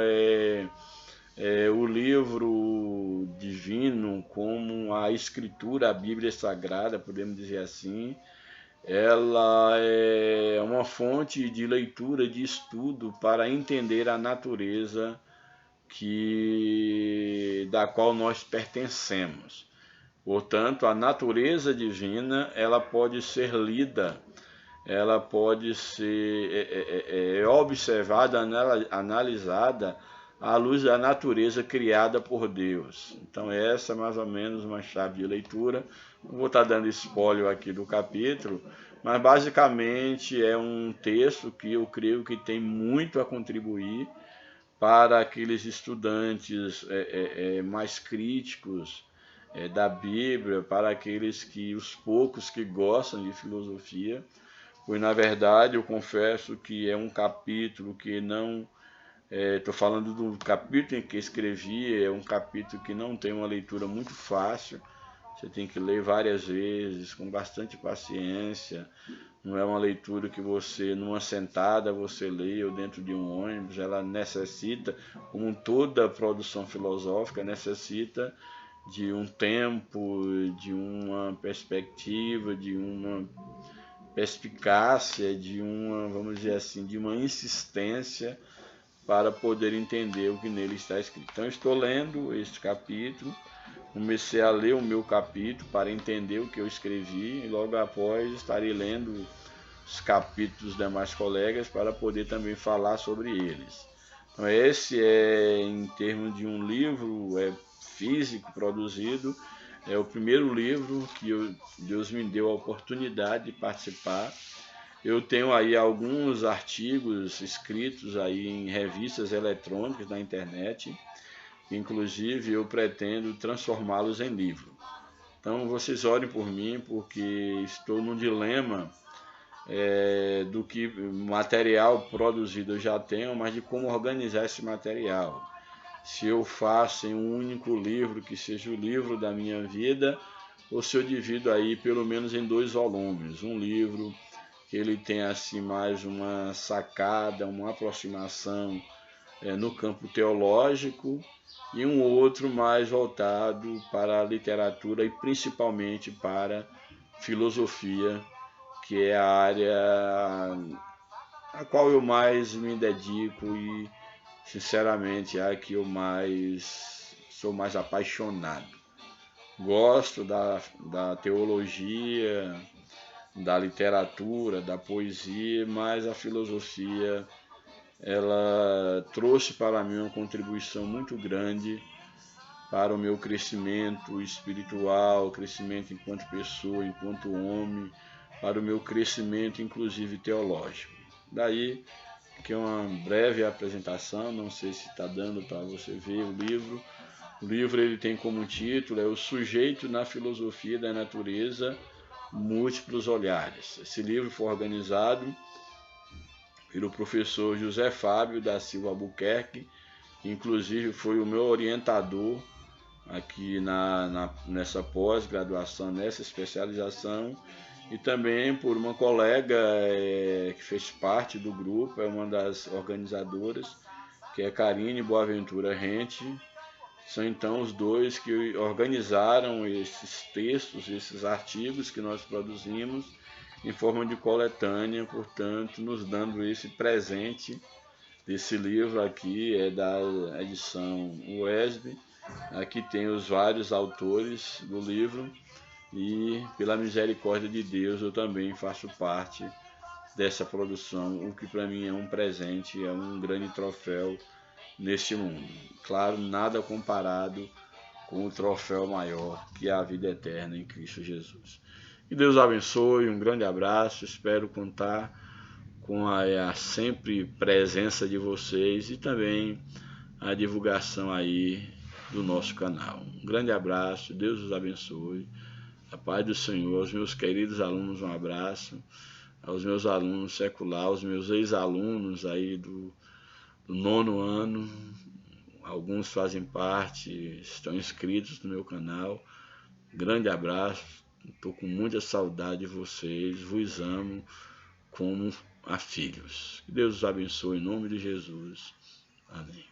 Speaker 1: o livro divino, como a escritura, a Bíblia Sagrada, podemos dizer assim, ela é uma fonte de leitura, de estudo para entender a natureza da qual nós pertencemos. Portanto, a natureza divina, ela pode ser lida, ela pode ser observada, analisada à luz da natureza criada por Deus. Então essa é mais ou menos uma chave de leitura. Não vou estar dando spoiler aqui do capítulo, mas basicamente é um texto que eu creio que tem muito a contribuir para aqueles estudantes mais críticos da Bíblia, para os poucos que gostam de filosofia, pois na verdade eu confesso que é um capítulo que não, estou falando do capítulo em que escrevi, é um capítulo que não tem uma leitura muito fácil, você tem que ler várias vezes, com bastante paciência, não é uma leitura que você, numa sentada, você lê ou dentro de um ônibus, ela necessita, como toda produção filosófica, necessita de um tempo, de uma perspectiva, de uma perspicácia, de uma, vamos dizer assim, de uma insistência para poder entender o que nele está escrito. Então, estou lendo este capítulo, comecei a ler o meu capítulo para entender o que eu escrevi e logo após estarei lendo os capítulos dos demais colegas para poder também falar sobre eles. Então, esse em termos de um livro físico produzido, é o primeiro livro que Deus me deu a oportunidade de participar. Eu tenho aí alguns artigos escritos aí em revistas eletrônicas na internet, inclusive eu pretendo transformá-los em livro. Então vocês orem por mim, porque estou num dilema do que material produzido eu já tenho, mas de como organizar esse material. Se eu faço em um único livro, que seja o livro da minha vida, ou se eu divido aí pelo menos em 2 volumes. Um livro que ele tem assim mais uma sacada, uma aproximação no campo teológico, e um outro mais voltado para a literatura e principalmente para filosofia, que é a área a qual eu mais me dedico e, sinceramente, é a que eu sou mais apaixonado. Gosto da teologia, da literatura, da poesia, mas a filosofia, ela trouxe para mim uma contribuição muito grande para o meu crescimento espiritual, crescimento enquanto pessoa, enquanto homem, para o meu crescimento inclusive teológico. Daí que é uma breve apresentação, não sei se está dando para você ver o livro. O livro ele tem como título O Sujeito na Filosofia da Natureza, Múltiplos Olhares. Esse livro foi organizado pelo professor José Fábio da Silva Albuquerque, que inclusive foi o meu orientador aqui nessa pós-graduação, nessa especialização, e também por uma colega que fez parte do grupo, é uma das organizadoras, que é Karine Boaventura Rente. São então os dois que organizaram esses textos, esses artigos que nós produzimos em forma de coletânea, portanto, nos dando esse presente desse livro aqui, é da edição UESB. Aqui tem os vários autores do livro e, pela misericórdia de Deus, eu também faço parte dessa produção, o que para mim é um presente, é um grande troféu neste mundo. Claro, nada comparado com o troféu maior, que é a vida eterna em Cristo Jesus. Que Deus abençoe, um grande abraço, espero contar com a sempre presença de vocês e também a divulgação aí do nosso canal. Um grande abraço, Deus os abençoe, a paz do Senhor, aos meus queridos alunos um abraço, aos meus alunos seculares, aos meus ex-alunos aí do 9º ano, alguns fazem parte, estão inscritos no meu canal. Grande abraço, estou com muita saudade de vocês, vos amo como a filhos. Que Deus os abençoe em nome de Jesus. Amém.